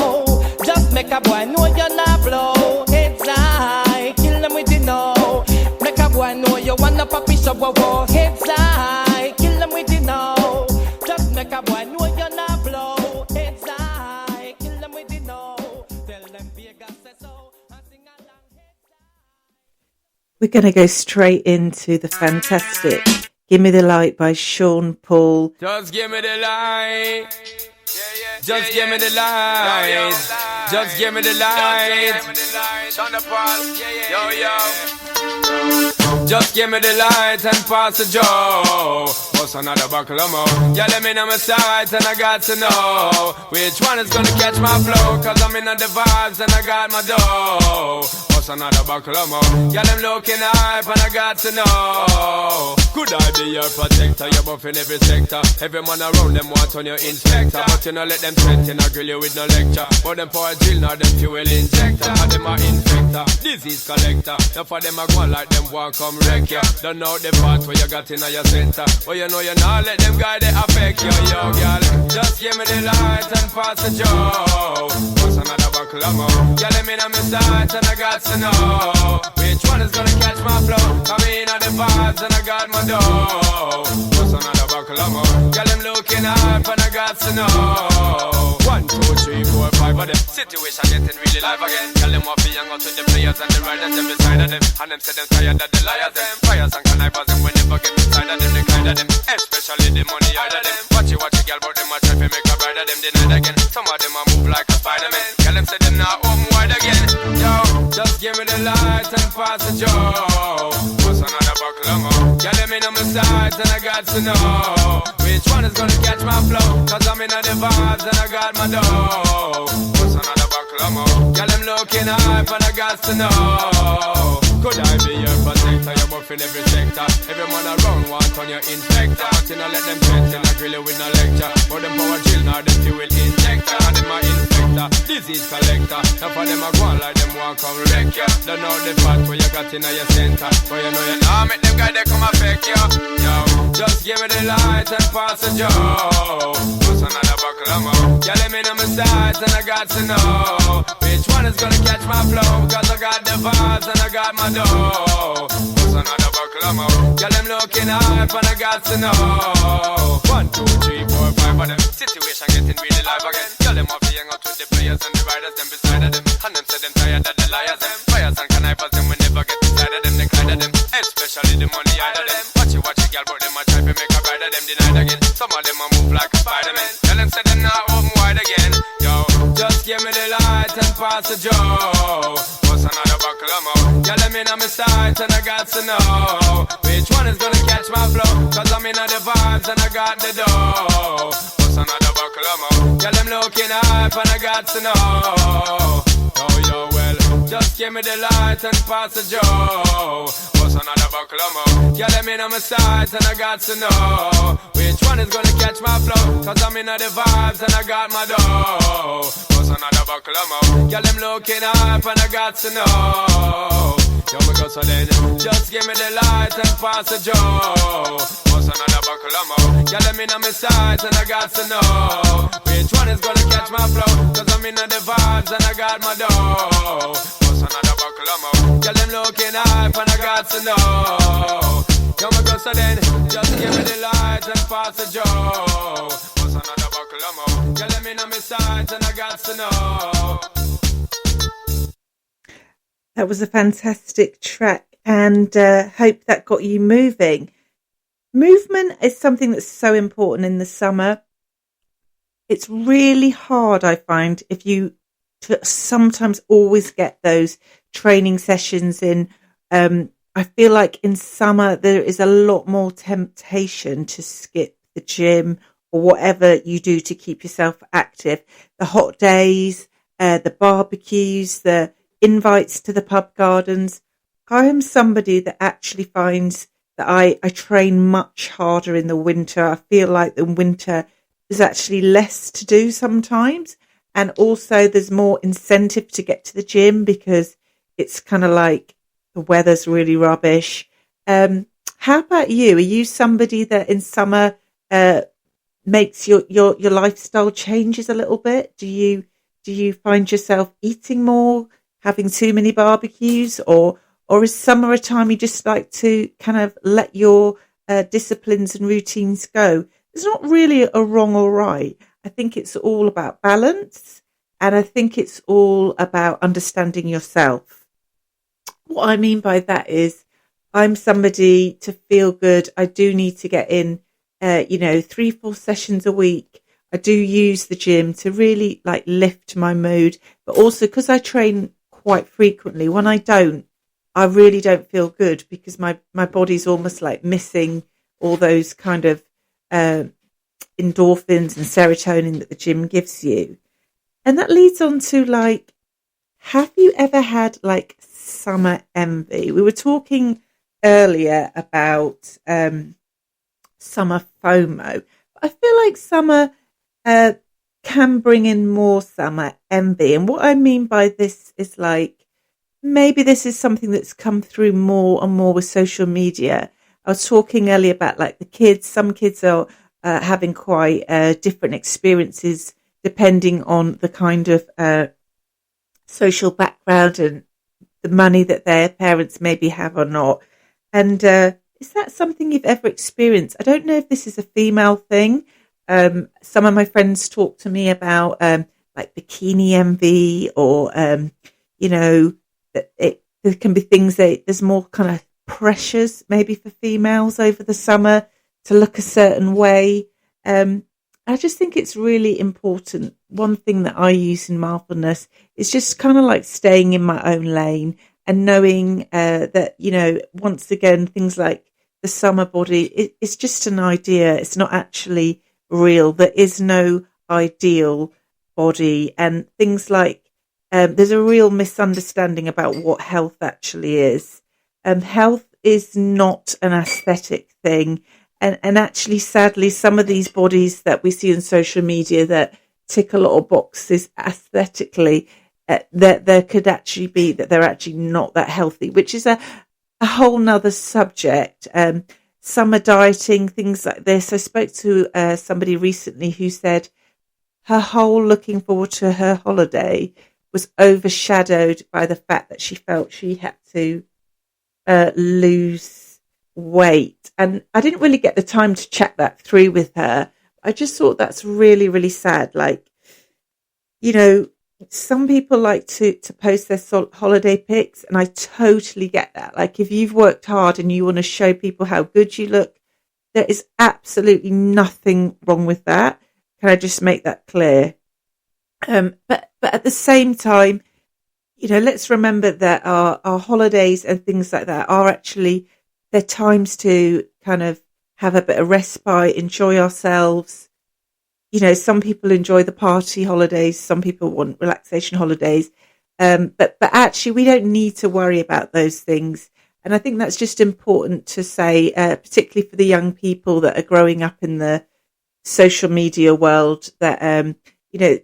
Just make a boy know you're not blow. Heads high, kill them with the no. Make a boy know you wanna poppy shop, whoa, whoa. Heads high, kill them with the no. Just make a boy know you're not blow. Heads high, kill them with the no. Tell them Vegas says so. We're going to go straight into the fantastic Give Me the Light by Sean Paul. Just give me the light. Just give me the light. Just give me the light. Sean Paul. Yo, yo. Just give me the light and pass the joe. What's another buckle of more? Yeah, let me know my sights and I got to know which one is gonna catch my flow. Cause I'm in the vibes and I got my dough. What's another buckle of more? Yeah, them looking hype and I got to know. Could I be your protector? You're buff in every sector. Every man around them want on your inspector. But you know let them threaten, I grill you with no lecture. But them for a drill, now them fuel injector. Now them a infector, disease collector. Now for them a go on like them want come wreck ya. Don't know the part where you got in your center. But you know you not let them guy they affect you, yo, girl. Just give me the light and pass the joe. What's another buckle of more? Yeah, let me know my sights and I got to know which one is gonna catch my flow. Come in on the vibes and I got my dough. What's another buckle of more? Yeah, them looking hype and I got to know. 1, 2, 3, 4, 5 of them. Situation getting really live again. Tell them what be young out with the players and the riders them beside of them. And them say them tired of the liars them. Fires and connivers them when never get inside of them. They kind of them, especially the money out of them. Watch it girl, but them a try to make a bride of them denied again. Some of them a move like a Spider-Man. Tell them say them not home wide again. Yo, just give me the light and pass the joe. What's another buckle of more? Yeah, let me know my sights and I got to know which one is gonna catch my flow. Cause I'm in the vibes and I got my dough. What's another buckle of more? Yeah, them looking hype and I got to know. Could I be your protector? You're buff in every sector. Every man around want on your inspector. But you know let them threaten, I grill you with no lecture. But them power drill, now them fuel injector. And them a infector, disease collector. Now for them a go on like them want come wreck ya. Don't know the part where you got in your center. But you know you now make them guys they come affect you. Yo, just give me the light and pass the joe. What's another buckle of more? Yeah, let me know my sights and I got to know which one is gonna catch my flow. Cause I got the vibes and I got my dough. What's another buckle of more? Yeah, them looking hype and I got to know. 1, 2, 3, 4, 5 of them. Situation getting really live again. Tell them off the hang out with the players and the riders them beside of them. And them say them tired of the liars them. Fires and connivers them we never get inside of them. They kind of them, give me the light and pass the joe. What's another buckle of more? Yeah, let me know my sight and I got to know which one is gonna catch my flow. Cause I'm in the vibes and I got the dough. What's another buckle of more? Yeah, them looking hype and I got to know. Oh, yo, well, just give me the light and pass the joe. What's another buckle of more? Yeah, let me know my sight and I got to know which one is gonna catch my flow. Cause I'm in the vibes and I got my dough. What's another buckle of more? Yeah, them looking hype and I got to know. Yo, me go so then, just give me the light and pass the joe. What's another buckle of more? Yeah, let me know my sight and I got to know which one is gonna catch my flow. Cause I'm in the vibes and I got my dough. What's another buckle of more? Yeah, them looking hype and I got to know. Yo, me go so then, just give me the light and pass the joe. What's another buckle of more? Yeah, let me know my sight and I got to know. That was a fantastic track, and hope that got you moving. Movement is something that's so important in the summer. It's really hard, I find, if you sometimes always get those training sessions in. I feel like in summer there is a lot more temptation to skip the gym or whatever you do to keep yourself active. The hot days, the barbecues, the invites to the pub gardens. I am somebody that actually finds that I train much harder in the winter. I feel like the winter there's actually less to do sometimes, and also there's more incentive to get to the gym because it's kind of like the weather's really rubbish. How about you? Are you somebody that in summer makes your lifestyle changes a little bit? Do you find yourself eating more, having too many barbecues, or is summer a time you just like to kind of let your disciplines and routines go? There's not really a wrong or right. I think it's all about balance, and I think it's all about understanding yourself. What I mean by that is I'm somebody to feel good. I do need to get in, 3-4 sessions a week. I do use the gym to really like lift my mood, but also because I train quite frequently, when I don't, I really don't feel good because my body's almost like missing all those kind of endorphins and serotonin that the gym gives you. And that leads on to like, have you ever had like summer envy? We were talking earlier about summer FOMO. I feel like summer can bring in more summer envy. And what I mean by this is like, maybe this is something that's come through more and more with social media. I was talking earlier about like the kids. Some kids are having quite different experiences depending on the kind of social background and the money that their parents maybe have or not. And is that something you've ever experienced? I don't know if this is a female thing. Some of my friends talk to me about like bikini envy, or there can be things that there's more kind of pressures maybe for females over the summer to look a certain way. I just think it's really important. One thing that I use in mindfulness is just kind of like staying in my own lane and knowing that, once again, things like the summer body, it's just an idea. It's not actually real. There is no ideal body, and things like there's a real misunderstanding about what health actually is. Health is not an aesthetic thing. And actually, sadly, some of these bodies that we see on social media that tick a lot of boxes aesthetically, that there could actually be that they're actually not that healthy, which is a whole nother subject. Summer dieting, things like this. I spoke to somebody recently who said her whole looking forward to her holiday was overshadowed by the fact that she felt she had to lose weight. And I didn't really get the time to chat that through with her. I just thought that's really, really sad. Like, some people like to post their holiday pics, and I totally get that. Like, if you've worked hard and you want to show people how good you look, there is absolutely nothing wrong with that. Can I just make that clear? But at the same time, let's remember that our holidays and things like that are actually, they're times to kind of have a bit of respite, enjoy ourselves. Some people enjoy the party holidays, some people want relaxation holidays. But actually we don't need to worry about those things. And I think that's just important to say, particularly for the young people that are growing up in the social media world, that,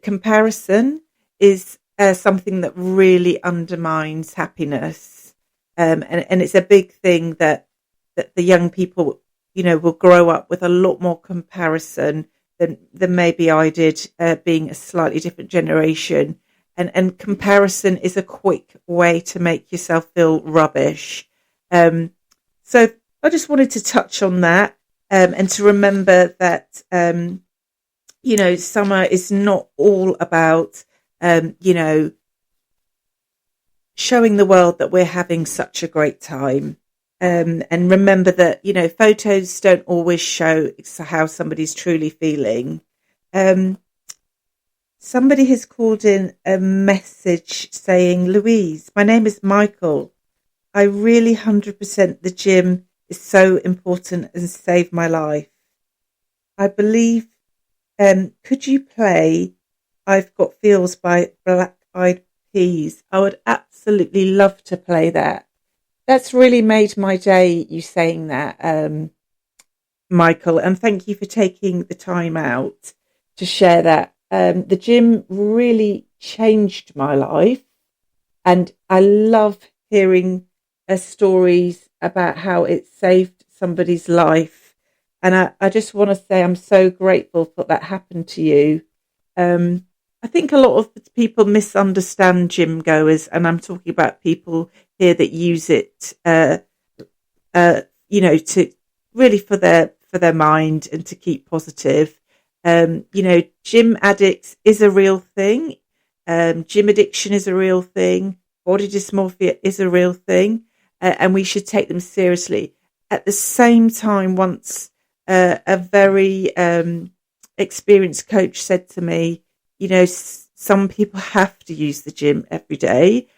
comparison is something that really undermines happiness. And it's a big thing that the young people, will grow up with a lot more comparison than maybe I did, being a slightly different generation. And comparison is a quick way to make yourself feel rubbish. So I just wanted to touch on that, and to remember that, summer is not all about, showing the world that we're having such a great time. And remember that, photos don't always show how somebody's truly feeling. Somebody has called in a message saying, Louise, my name is Michael. I really 100% the gym is so important and saved my life. I believe, could you play I've Got Feels by Black Eyed Peas? I would absolutely love to play that. That's really made my day, you saying that, Michael, and thank you for taking the time out to share that. The gym really changed my life, and I love hearing stories about how it saved somebody's life. And I just want to say I'm so grateful that that happened to you. I think a lot of people misunderstand gym goers, and I'm talking about people here that use it, to really for their mind and to keep positive. Gym addicts is a real thing. Gym addiction is a real thing. Body dysmorphia is a real thing, and we should take them seriously. At the same time, once a very experienced coach said to me, some people have to use the gym every day.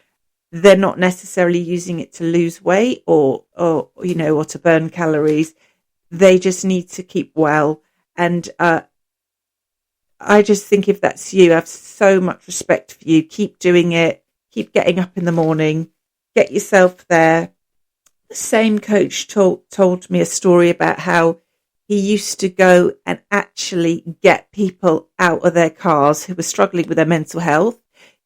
They're not necessarily using it to lose weight or to burn calories. They just need to keep well. And I just think if that's you, I have so much respect for you. Keep doing it. Keep getting up in the morning. Get yourself there. The same coach told me a story about how he used to go and actually get people out of their cars who were struggling with their mental health.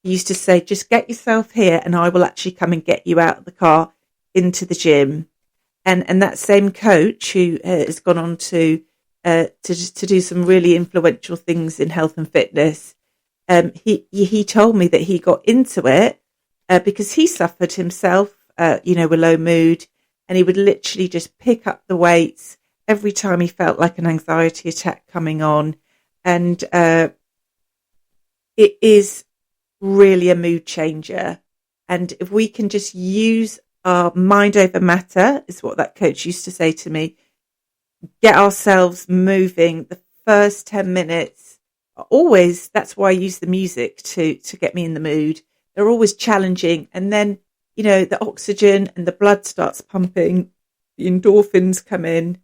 He used to say, just get yourself here and I will actually come and get you out of the car into the gym. And that same coach who has gone on to do some really influential things in health and fitness, he told me that he got into it because he suffered himself, with low mood, and he would literally just pick up the weights every time he felt like an anxiety attack coming on. And it is really a mood changer. And if we can just use our mind over matter, is what that coach used to say to me, get ourselves moving. The first 10 minutes are always, that's why I use the music to get me in the mood. They're always challenging. And then, the oxygen and the blood starts pumping, the endorphins come in,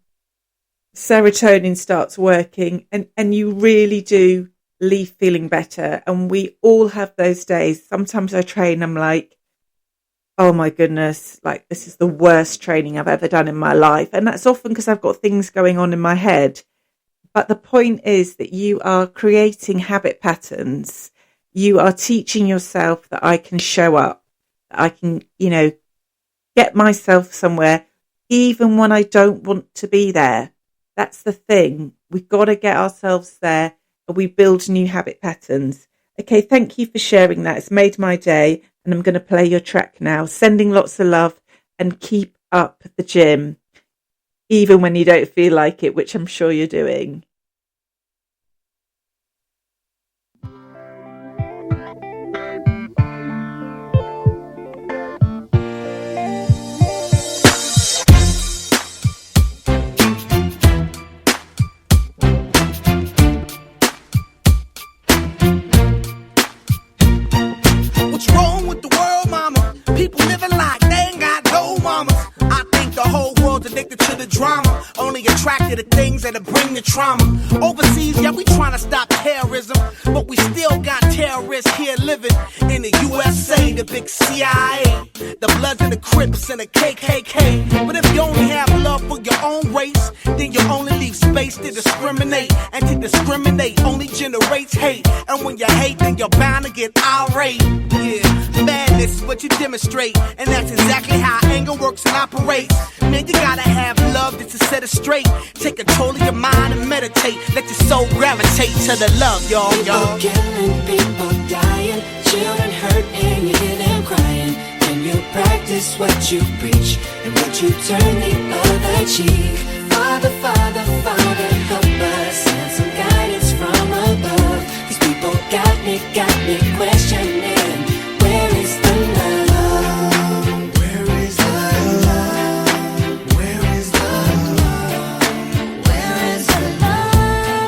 serotonin starts working, and you really do leave feeling better. And we all have those days. Sometimes I train, I'm like, oh my goodness, like this is the worst training I've ever done in my life. And that's often because I've got things going on in my head. But the point is that you are creating habit patterns. You are teaching yourself that I can show up, that I can, get myself somewhere, even when I don't want to be there. That's the thing. We've got to get ourselves there, and we build new habit patterns. Okay, thank you for sharing that. It's made my day, and I'm going to play your track now. Sending lots of love, and keep up the gym, even when you don't feel like it, which I'm sure you're doing. attracted to things that'll bring the trauma. Overseas, yeah, we trying to stop terrorism, but we still got terrorists here living in the USA, the big CIA, the Bloods and the Crips and the KKK. But if you only have love for your own race, then you only leave space to discriminate. And to discriminate only generates hate. And when you hate, then you're bound to get irate. Yeah, madness is what you demonstrate, and that's exactly how anger works and operates. Man, you gotta have love just to set it straight. Take control of your mind and meditate. Let your soul gravitate to the love, y'all. People killing, people dying, children hurt and you hear them crying. When you practice what you preach and what you turn the other cheek. Father, Father, Father, help us, send some guidance from above. These people got me questioning, where is the love? Where is the love? Where is the love? Where is the love?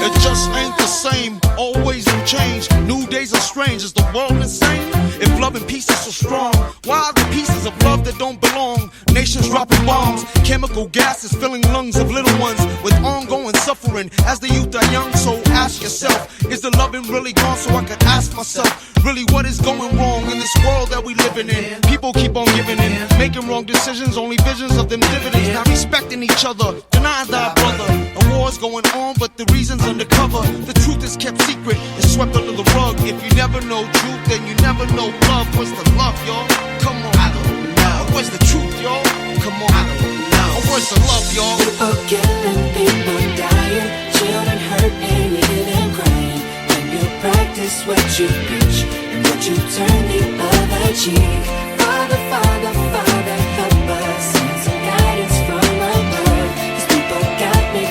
It just ain't the same, always in change. New days are strange, is the world insane? If love and peace is so strong, why are the pieces of love that don't belong? Nations dropping bombs, chemical gases filling lungs of little ones with ongoing suffering as the youth are young. So ask yourself, is the loving really gone? So I could ask myself, really what is going wrong in this world that we living in? People keep on giving in, making wrong decisions, only visions of them dividends. Not respecting each other, denying thy brother. A war's going on, but the reason's undercover. The truth is kept secret, it's swept under the rug. If you never know truth, then you never know love. Where's the love, y'all? Come on, I don't know. Where's the truth, y'all? Come on, I don't know. Where's the love, y'all? People killing, people dying, children hurt and you hear them crying. When you practice what you preach and what you turn the other cheek. Father, Father, Father, help us, send some guidance from above. These people got me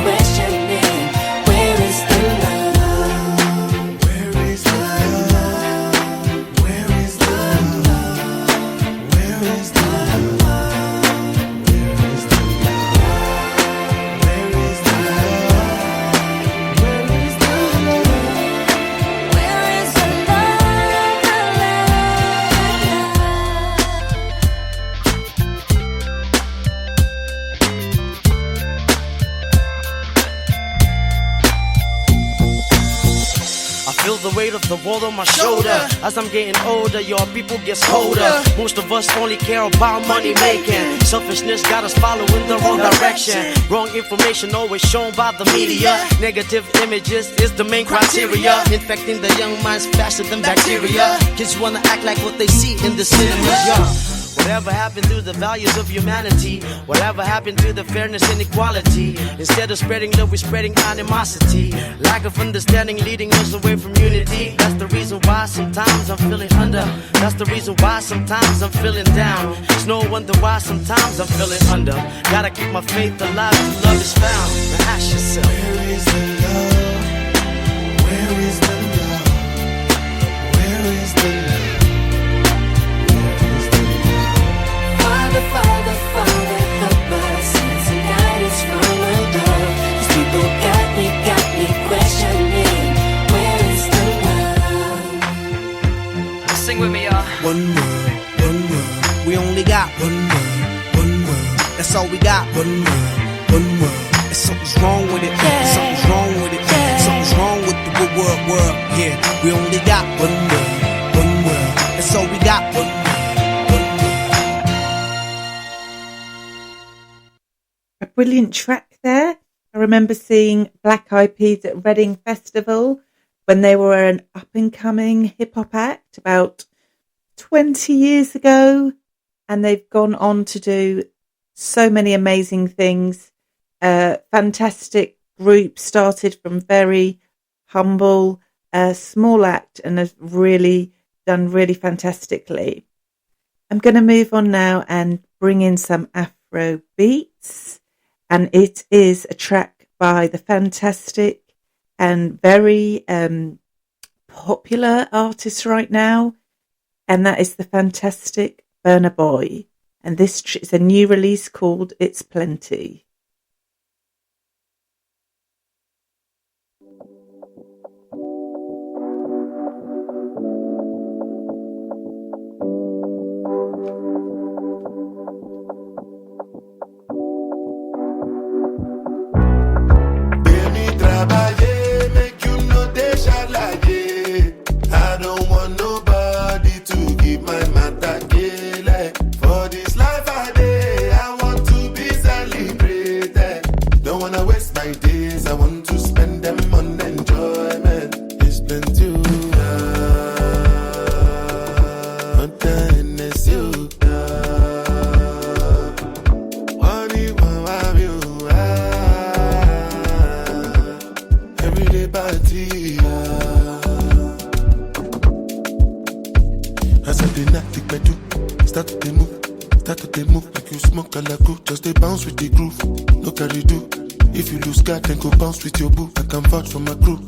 questioning, where is the love? Where is the love? Where is the love? Where is the love? Where is the love? Where is the love? Where is the love? Where is the I feel the weight of the world on my shoulder. As I'm getting older, your people get colder. Most of us only care about money making. Selfishness got us following the wrong direction. Wrong information always shown by the media. Negative images is the main criteria. Infecting the young minds faster than bacteria. Kids wanna act like what they see in the cinemas, yeah. Whatever happened to the values of humanity? Whatever happened to the fairness and equality? Instead of spreading love, we're spreading animosity. Lack of understanding leading us away from unity. That's the reason why sometimes I'm feeling under. That's the reason why sometimes I'm feeling down. It's no wonder why sometimes I'm feeling under. Gotta keep my faith alive till love is found. Now ask yourself, where is the love? Where is the love? Where is the love? Father, Father, help us, send some guidance from above. These people got me questioning, where is the love? sing with me, y'all. One world, we only got one world, that's all we got. One world, and something's wrong with it, something's wrong with it, something's wrong with the world, yeah. We only got one world, that's all we got. One world. A brilliant track there. I remember seeing Black Eyed Peas at Reading Festival when they were an up-and-coming hip-hop act about 20 years ago, and they've gone on to do so many amazing things. Fantastic group, started from very humble, small act, and has really done really fantastically. I'm going to move on now and bring in some Afro beats. And it is a track by the fantastic and very popular artist right now. And that is the fantastic Burna Boy. And this is a new release called It's Plenty. my matter killer. For this life I day, I want to be celebrated. Don't wanna waste my days, I want to spend them on enjoyment. It's been too long, and it's you. Everyday party. As I did not think I do, start to move like you smoke a la crew. Just they bounce with the groove, no carry do. If you lose God, then go bounce with your boo. I can vouch for my crew,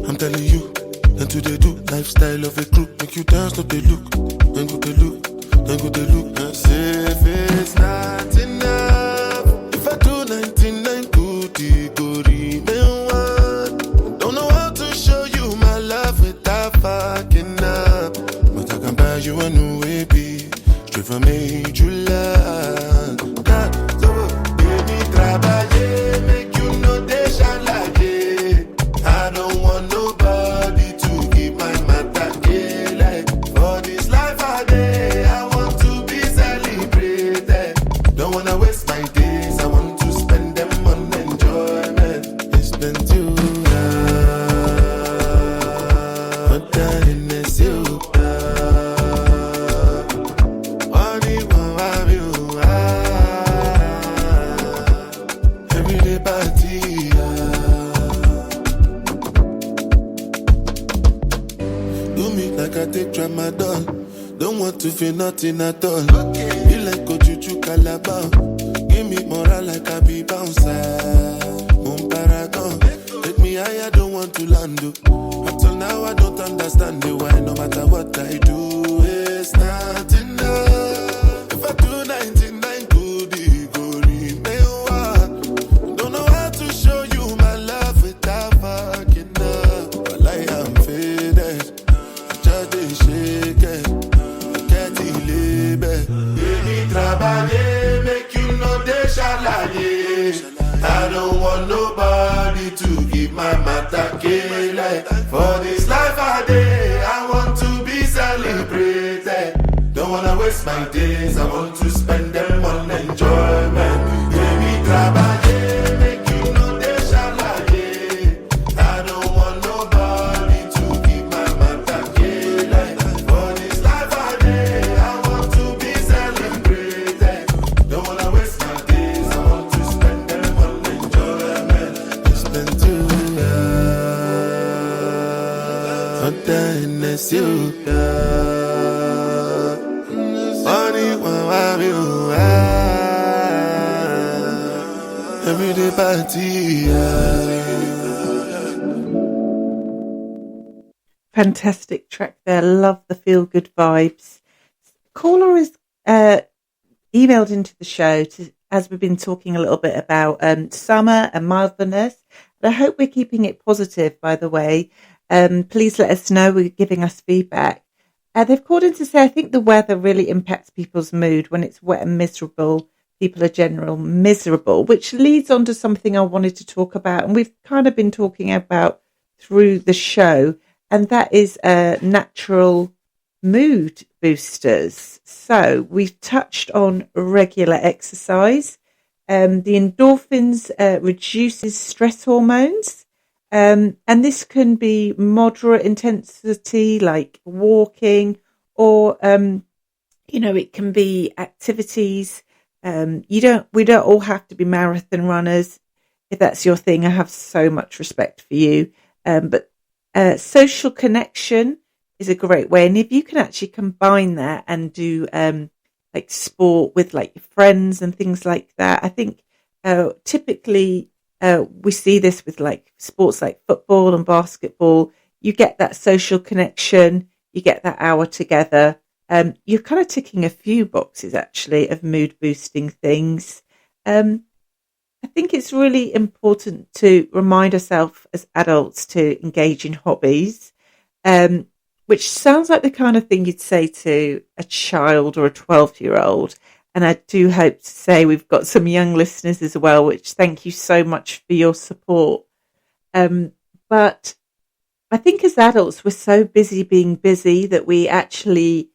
I'm telling you. And to they do, lifestyle of a crew. Make you dance, look they look, then go they look, then go they look. And say if it's not enough, if I do 99 goody, go remain one. Don't know how to show you my love without fucking up. But I can buy you a new baby, straight from major land. God, so baby, trabaye, make you know they shine like it. I don't want nobody to keep my matter killer. For this life I day, I want to be celebrated. Don't wanna waste my days, I want to spend them on enjoyment. It's been too long, but darling, it's you. Everyday party. Do me like I take tramadol. Don't want to feel nothing at all. Be like Ojuju Calabar. Give me moral like I be bouncer. Moon paragon. Take me higher, don't want to land. Up till now I don't understand the why. No matter what I do, it's not enough. If I do 99 goody, go remain one. Don't know how to show you my love without fucking up. But like I'm faded, I just dey shake it. I can't label. Baby, trabaye, make you know they shalaye. I don't want nobody to give my matter killer. For this life I day, I want to be celebrated. Don't wanna waste my days, I want to spend them on enjoyment. Baby, trabaye, make you know they shalaye. I don't want nobody to give my matter killer. For this life I day, I want to be celebrated. Don't wanna waste my days, I want to spend them on enjoyment. It's been too long, but then it's you. Everyday party. Fantastic track there. Love the feel good vibes. Caller is emailed into the show as we've been talking a little bit about summer and mildness. And I hope we're keeping it positive, by the way. Please let us know. We're giving us feedback. They've called in to say, I think the weather really impacts people's mood. When it's wet and miserable, people are generally miserable, which leads on to something I wanted to talk about. And we've kind of been talking about through the show, and that is natural mood boosters. So we've touched on regular exercise. The endorphins reduces stress hormones. And this can be moderate intensity, like walking, or, it can be activities. We don't all have to be marathon runners. If that's your thing, I have so much respect for you. But social connection is a great way. And if you can actually combine that and do, like sport with like your friends and things like that, I think, typically, we see this with like sports like football and basketball. You get that social connection, you get that hour together. You're kind of ticking a few boxes actually of mood boosting things. I think it's really important to remind ourselves as adults to engage in hobbies, which sounds like the kind of thing you'd say to a child or a 12-year-old. And I do hope to say we've got some young listeners as well, which thank you so much for your support. But I think as adults, we're so busy being busy that we actually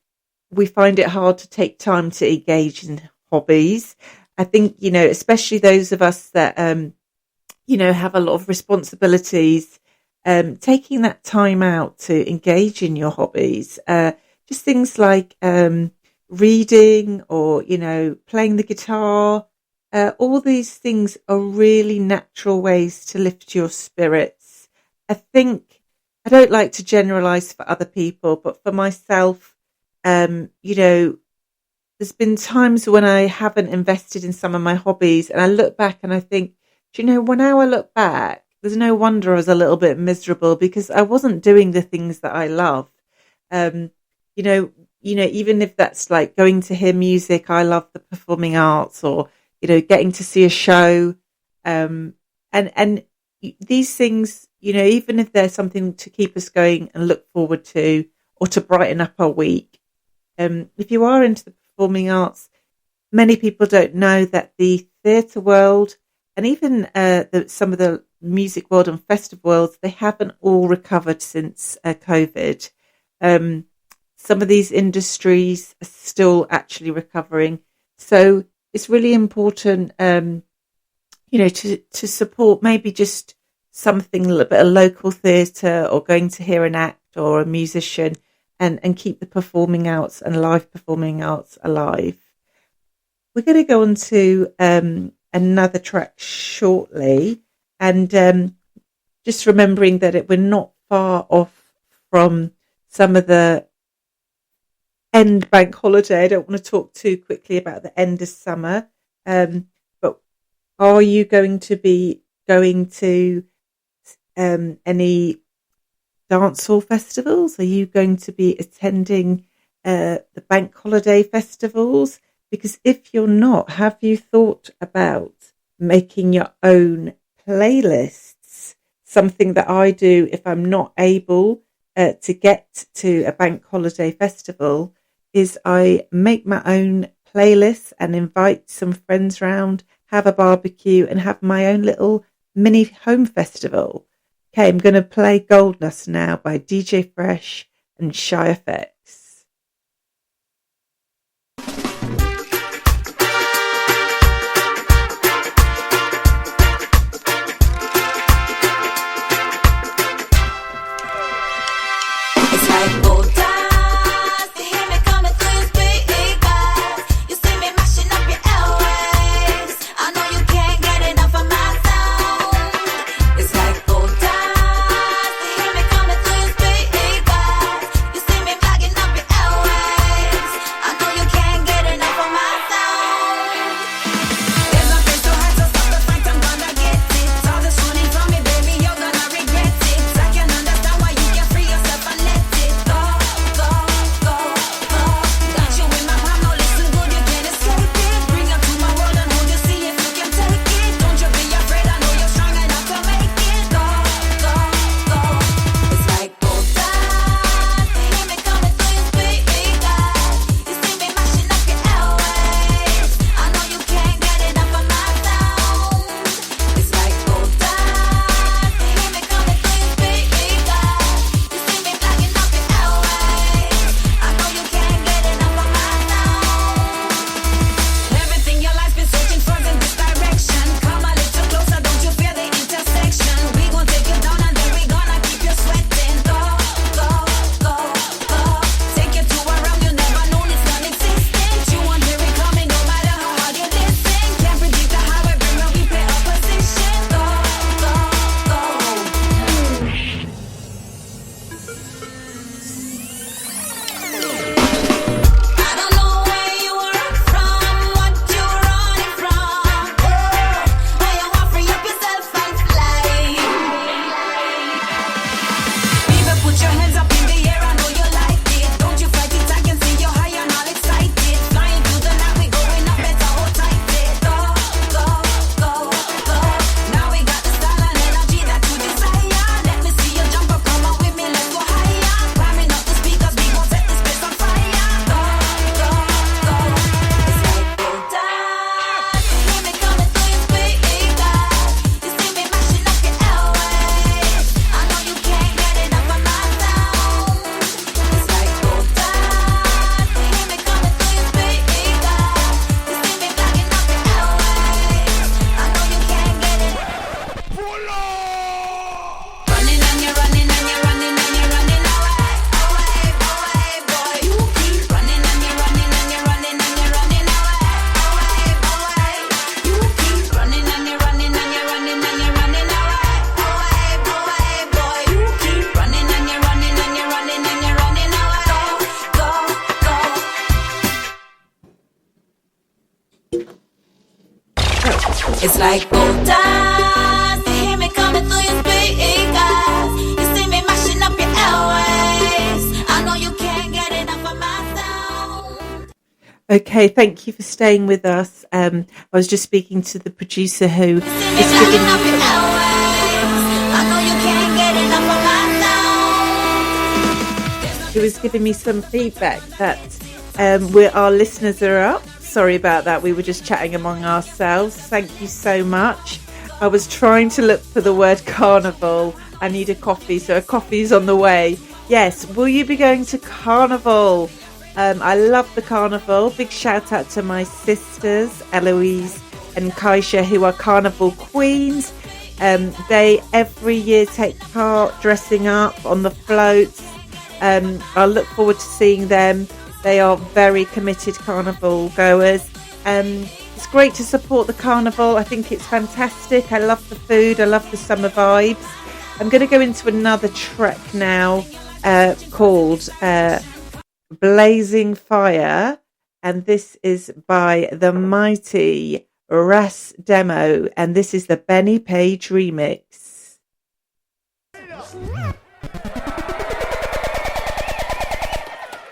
we find it hard to take time to engage in hobbies. I think, especially those of us that, have a lot of responsibilities, taking that time out to engage in your hobbies, just things like reading or, playing the guitar, all these things are really natural ways to lift your spirits. I think I don't like to generalize for other people, but for myself, there's been times when I haven't invested in some of my hobbies and I look back and I think, when now I look back, there's no wonder I was a little bit miserable because I wasn't doing the things that I love. Even if that's like going to hear music, I love the performing arts, or, getting to see a show. And these things, even if there's something to keep us going and look forward to, or to brighten up our week, if you are into the performing arts, many people don't know that the theatre world and even some of the music world and festival worlds, they haven't all recovered since COVID. Some of these industries are still actually recovering. So it's really important, to support maybe just something, a little bit of local theatre or going to hear an act or a musician, and keep the performing arts and live performing arts alive. We're going to go on to another track shortly, and just remembering that we're not far off from some of the end bank holiday. I don't want to talk too quickly about the end of summer, but are you going to be going to any dancehall festivals? Are you going to be attending the bank holiday festivals? Because if you're not, have you thought about making your own playlists? Something that I do if I'm not able to get to a bank holiday festival is I make my own playlists and invite some friends round, have a barbecue and have my own little mini home festival. Okay, I'm going to play Goldness now by DJ Fresh and Shy Effects. It's like gold dust. You hear me coming through your speakers. You see me mashing up your airwaves. I know you can't get enough of my sound. It's like gold dust. You hear me coming through your speakers. You see me bagging It's like gold dust. You hear me coming through your speakers. You see me mashing up your airways. I know you can't get enough of my sound. Okay, thank you for staying with us. I was just speaking to the producer who is giving up your airways. I know you can't get enough of my sound. who was giving me some feedback that our listeners are up. Sorry about that. We were just chatting among ourselves. Thank you so much. I was trying to look for the word carnival. I need a coffee, so a coffee's on the way. Yes, will you be going to carnival? I love the carnival. Big shout out to my sisters, Eloise and Kaisha, who are carnival queens. They every year take part dressing up on the floats. I look forward to seeing them. They are very committed carnival goers. It's great to support the carnival. I think it's fantastic. I love the food. I love the summer vibes. I'm going to go into another track now called Blazing Fire. And this is by the mighty Ras Demo. And this is the Benny Page remix.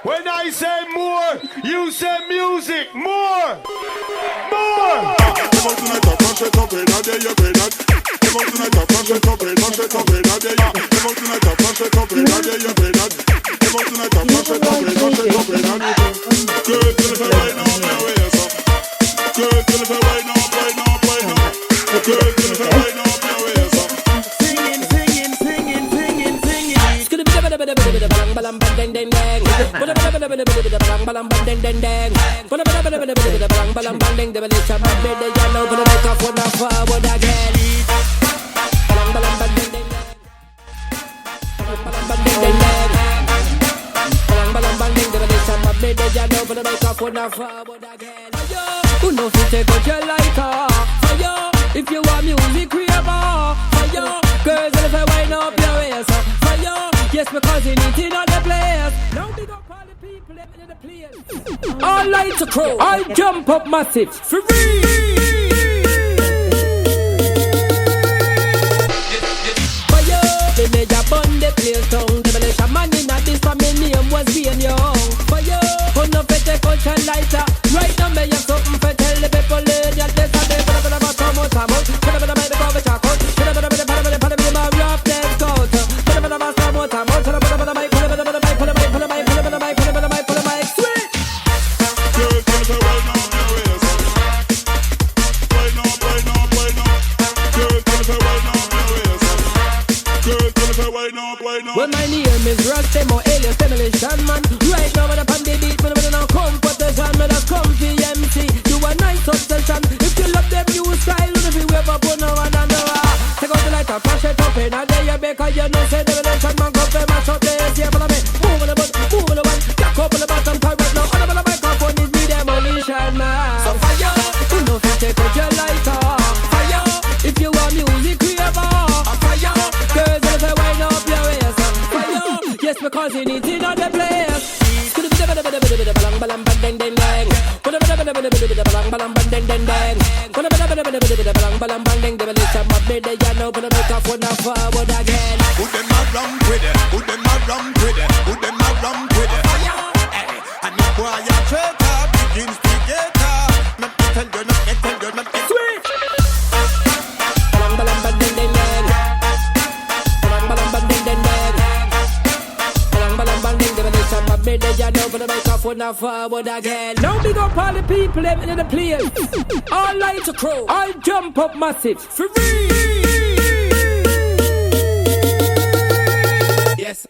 When I say more, you say music. More. Who knows if take out your lighter? Fire, if you want music, create more. Fire, girls, if I wind up your waist. Fire, yes, because you need it on the place. Now big up all the people in the place. All lights are crow, I jump up massive. Free. They made a bun, they place down. They made a man in a this for me name was being young. For you, who no fit a culture lighter. Right now, me have something for tell the people in your place. And they put a bit of a tomo. Put a bit of a cover charcoal. Put a bit of a rough dead goat. Put a bit of a tomo. Put a bit of a mic. Put a bit of a mic. Put a mic. Put a mic. Put a bit of a mic. Put a bit of a mic. Put a mic. Sweet. Well, my name is Rastemo, alias Demolition Man. Right now, when I'm on the beat, when I'm on competition, when I'm comfy MC, do a nice obsession. If you love them new style, if you ever put no one on the wall, take out the light and flash it up in a day, you because you know, say Demolition Man, come to mash up this, yeah, follow me. Move on the butt, move on the one, jack up on the bottom, part right now, on the microphone is me, Demolition Man. So fire, who knows if you take out your lighter? Fire, if you want music, create more. Fire, girls, if I wind up your waist. Yes, because you need it on the place. Forward again. Now big up all the people in the place. All lights are crow. All jump up massive. Free.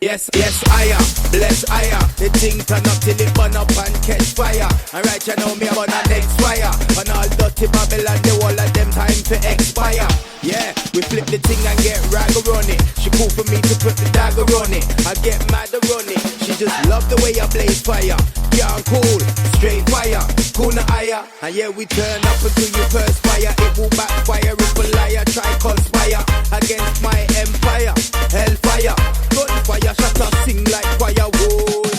Yes, higher, bless higher. The thing turn up till it burn up and catch fire. And right you know me I'm on a next fire. And all dirty Babylon, the whole of them time to expire. Yeah, we flip the thing and get ragger on it. She cool for me to put the dagger on it. I get mad on it. She just love the way I blaze fire. Yeah, I'm cool, straight fire, cool na higher. And yeah, we turn up until you perspire. It will backfire if a liar try conspire against my empire. Hellfire, gunfire, shut up, sing like firewood.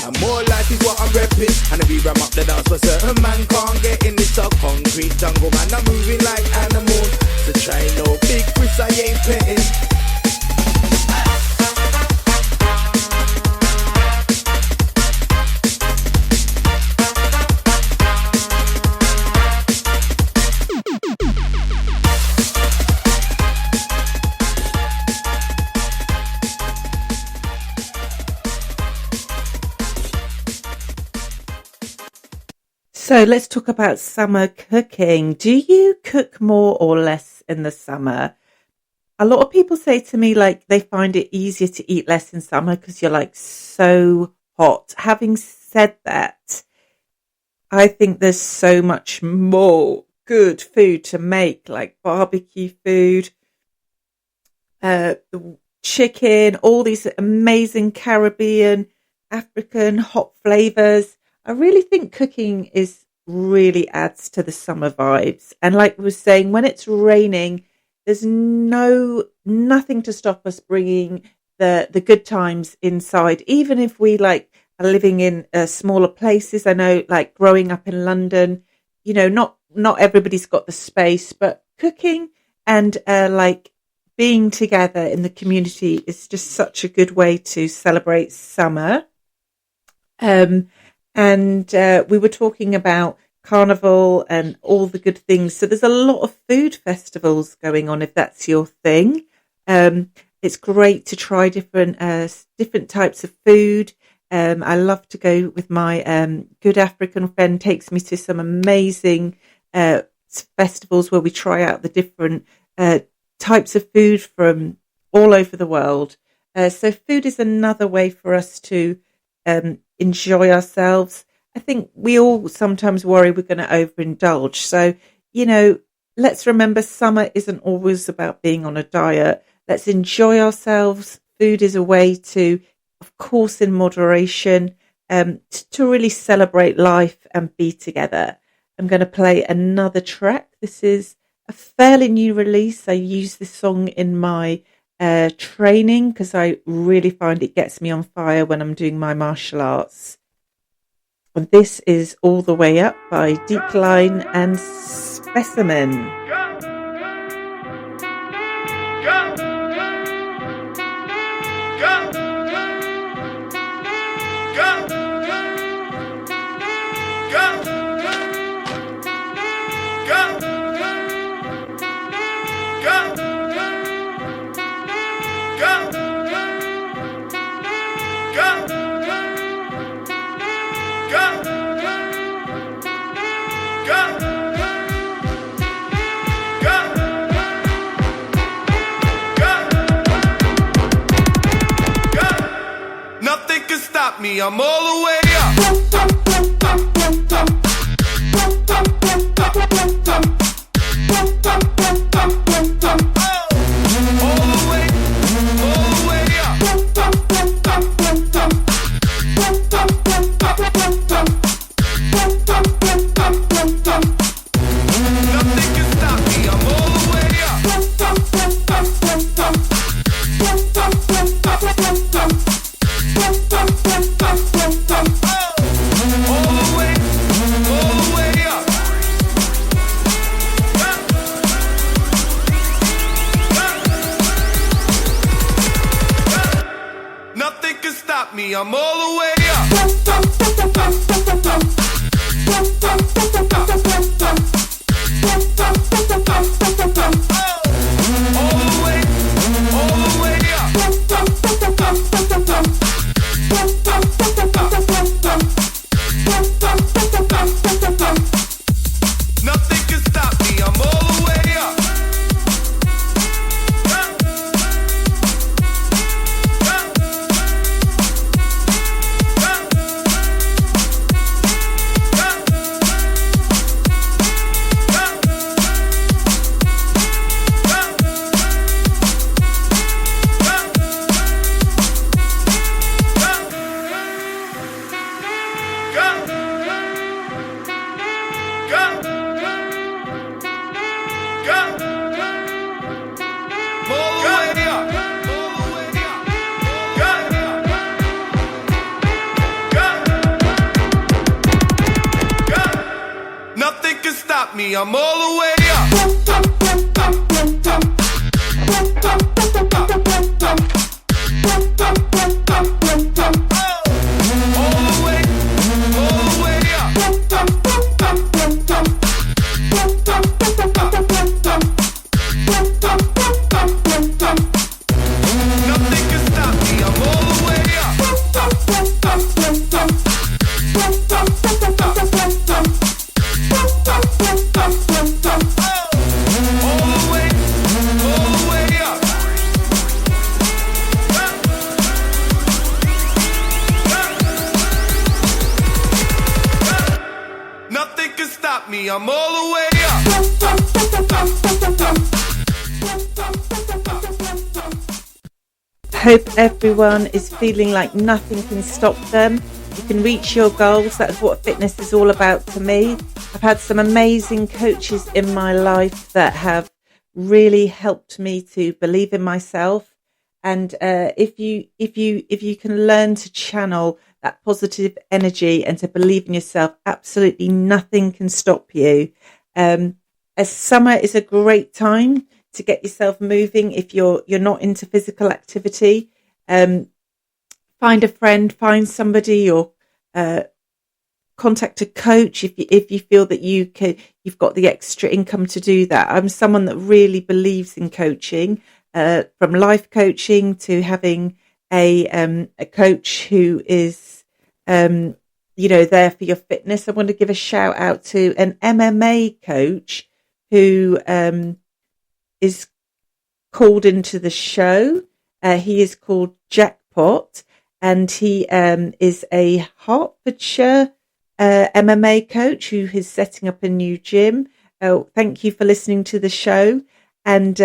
And more life is what I'm repping. And I be ram up the dance for certain man can't get in this concrete jungle. Man, I'm moving like animal. Try no big fish I ain't petting. So let's talk about summer cooking. Do you cook more or less in the summer? A lot of people say to me, like, they find it easier to eat less in summer because you're like so hot. Having said that, I think there's so much more good food to make, like barbecue food, chicken, all these amazing Caribbean, African hot flavors. I really think cooking really adds to the summer vibes. And like we were saying, when it's raining, there's nothing to stop us bringing the good times inside, even if we like are living in smaller places. I know, like growing up in London, you know, not everybody's got the space, but cooking and like being together in the community is just such a good way to celebrate summer. And we were talking about Carnival and all the good things. So there's a lot of food festivals going on if that's your thing. It's great to try different types of food. I love to go with my good African friend, takes me to some amazing festivals where we try out the different types of food from all over the world. So food is another way for us to enjoy ourselves. I think we all sometimes worry we're going to overindulge. So, you know, let's remember summer isn't always about being on a diet. Let's enjoy ourselves. Food is a way to, of course, in moderation, to really celebrate life and be together. I'm going to play another track. This is a fairly new release. I use this song in my training because I really find it gets me on fire when I'm doing my martial arts. And this is All the Way Up by Decline and Specimen. Me, I'm all the way up. I'm all the way I'm all the way up. Nothing can stop me, I'm all the way up. Hope everyone is feeling like nothing can stop them. You can reach your goals. That's what fitness is all about to me. I've had some amazing coaches in my life that have really helped me to believe in myself. And if you can learn to channel that positive energy and to believe in yourself, absolutely nothing can stop you. As summer is a great time to get yourself moving. If you're not into physical activity, find a friend, find somebody, or contact a coach if you feel that you've got the extra income to do that. I'm someone that really believes in coaching, from life coaching to having a coach who is there for your fitness. I want to give a shout out to an MMA coach who is called into the show. He is called Jackpot, and he is a Hertfordshire MMA coach who is setting up a new gym. Thank you for listening to the show, and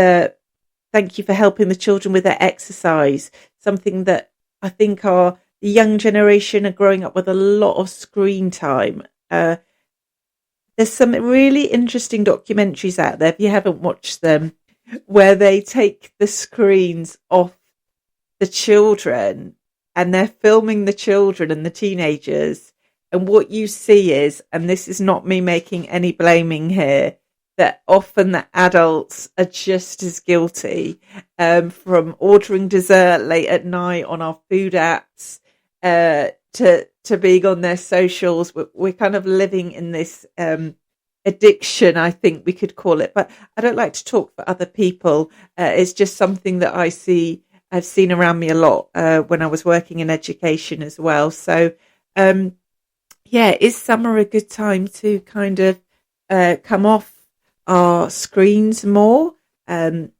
thank you for helping the children with their exercise, something that I think the young generation are growing up with a lot of screen time. There's some really interesting documentaries out there, if you haven't watched them, where they take the screens off the children and they're filming the children and the teenagers. And what you see is, and this is not me making any blaming here, that often the adults are just as guilty, from ordering dessert late at night on our food apps, to being on their socials. We're kind of living in this addiction, I think we could call it. But I don't like to talk for other people. It's just something that I've seen around me a lot when I was working in education as well. So, is summer a good time to kind of come off our screens more, and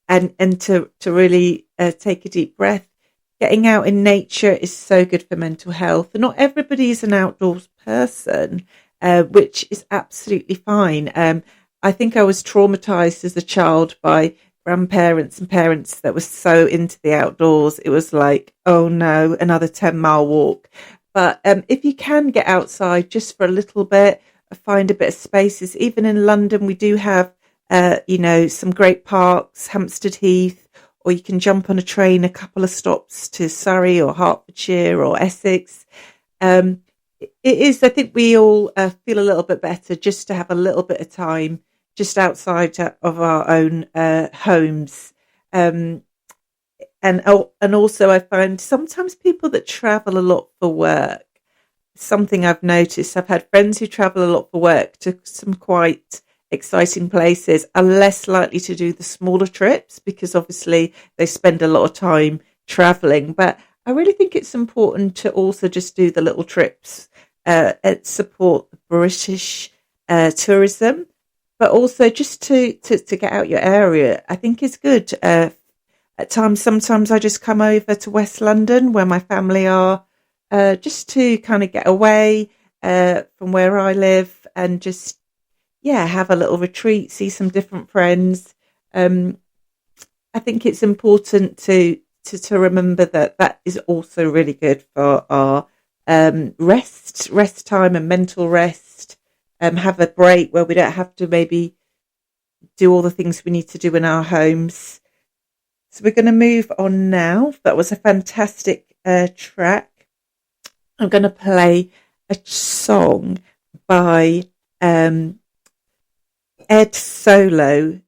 to really take a deep breath? Getting out in nature is so good for mental health. And not everybody is an outdoors person, which is absolutely fine. I think I was traumatized as a child by grandparents and parents that were so into the outdoors. It was like, oh no, another 10-mile walk. But if you can get outside just for a little bit, find a bit of spaces. Even in London, we do have, some great parks, Hampstead Heath, or you can jump on a train a couple of stops to Surrey or Hertfordshire or Essex. It is, I think we all feel a little bit better just to have a little bit of time just outside of our own homes. And also I find sometimes people that travel a lot for work, something I've noticed, I've had friends who travel a lot for work to some quite exciting places, are less likely to do the smaller trips because obviously they spend a lot of time traveling. But I really think it's important to also just do the little trips, support the British tourism, but also just to get out your area. I think is good. At times, sometimes I just come over to West London where my family are, just to kind of get away from where I live and just have a little retreat, see some different friends. I think it's important to remember that is also really good for our rest time and mental rest. Have a break where we don't have to maybe do all the things we need to do in our homes. So we're going to move on now. That was a fantastic track. I'm going to play a song by Ed Solo,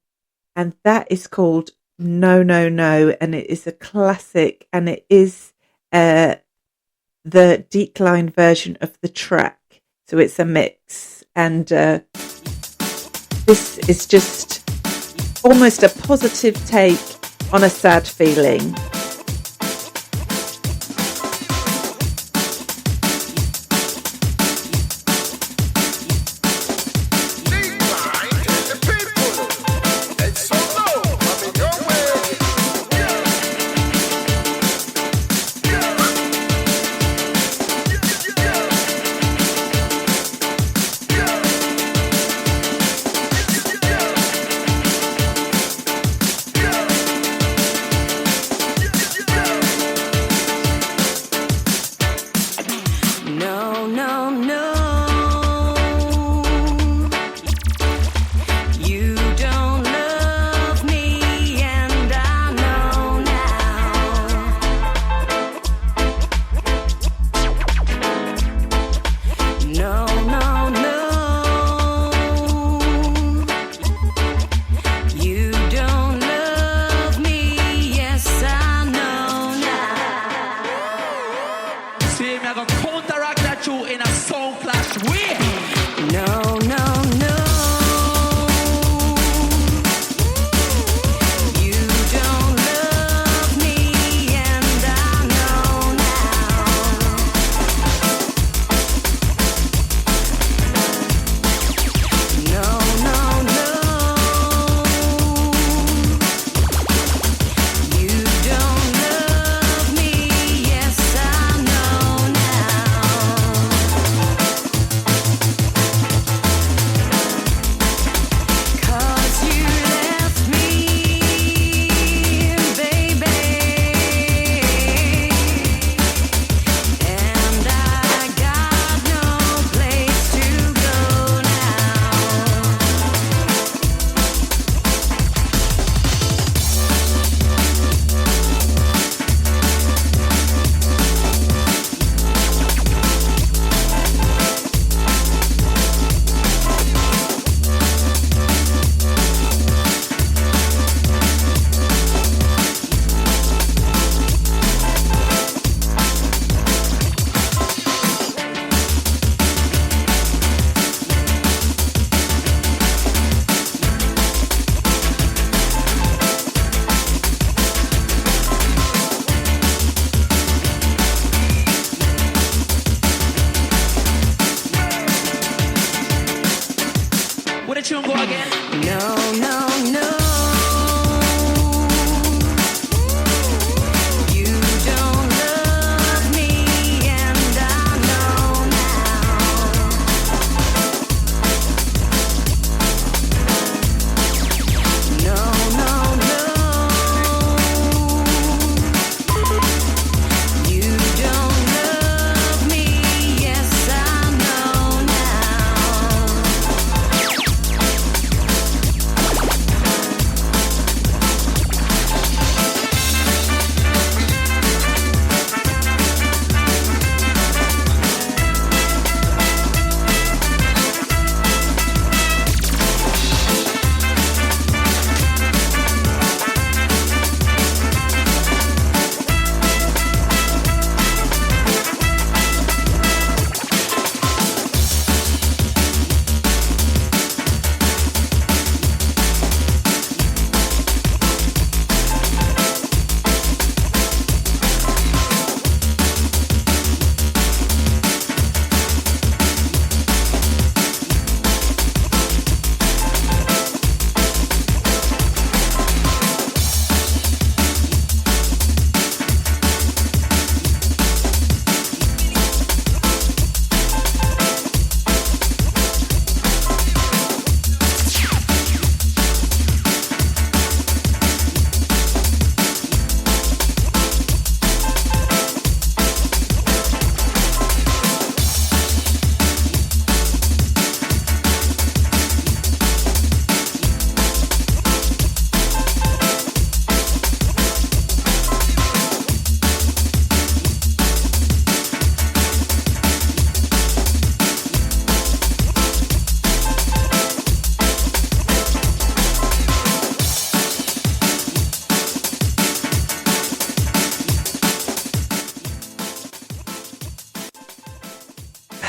and that is called No, No, No, and it is a classic, and it is the decline version of the track, so it's a mix, and this is just almost a positive take on a sad feeling.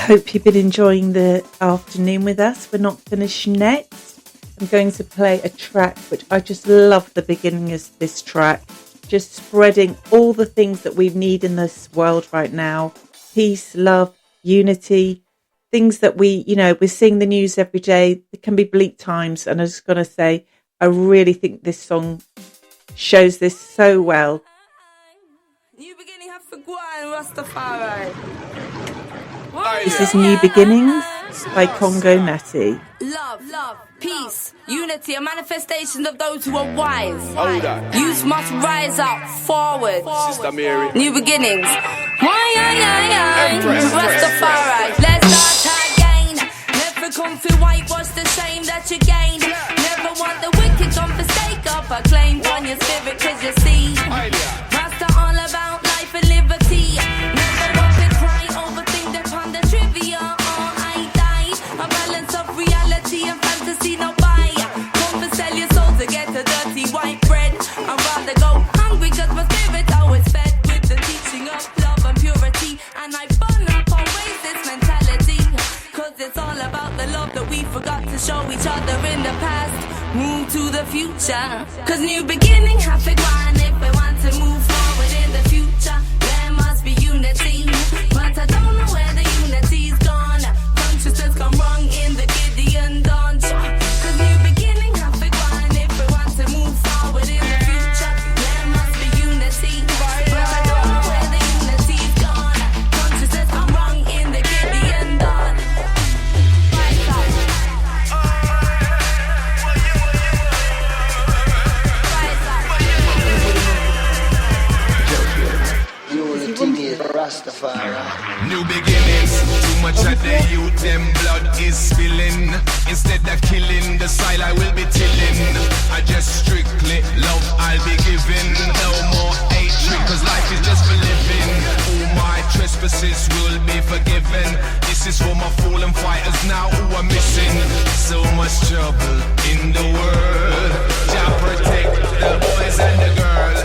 Hope you've been enjoying the afternoon with us. We're not finished yet. I'm going to play a track which I just love the beginning of this track. Just spreading all the things that we need in this world right now. Peace, love, unity, things that we're seeing the news every day. It can be bleak times. And I'm just going to say, I really think this song shows this so well. New beginning have to go on, Rastafari. This is New Beginnings by Congo Natty. Love, peace, unity, a manifestation of those who are wise. Youth must rise up, forward. Sister Mary. New beginnings. Rastafari. Let's start again. Never come to whitewash the shame that you gained. Never want the wicked on forsake of a claim on your spirit, cause you see. Rasta all about life and liberty. Never want to cry over things that ponder trivia. I die. A balance of reality and fantasy, no buy. Don't sell your soul to get a dirty white bread. I'd rather go hungry cause my spirit always fed with the teaching of love and purity. And I burn up on racist mentality, cause it's all about the love that we forgot to show each other in the past. Move to the future, cause new beginning have to go on. If we want to move forward in the future, there must be unity. But I don't know where the unity's gone. Consciousness gone wrong in the Gideon dawn. Cause new beginning have to go on. If we want to move forward in the future, there must be unity. But I don't know where the unity's gone. Consciousness gone wrong in the Gideon dawn. New beginnings, too much of the youth, them blood is spilling. Instead of killing, the side I will be tilling. I just strictly love I'll be giving. No more hatred, cause life is just for living. All my trespasses will be forgiven. This is for my fallen fighters now who are missing. So much trouble in the world. Jah protect the boys and the girls.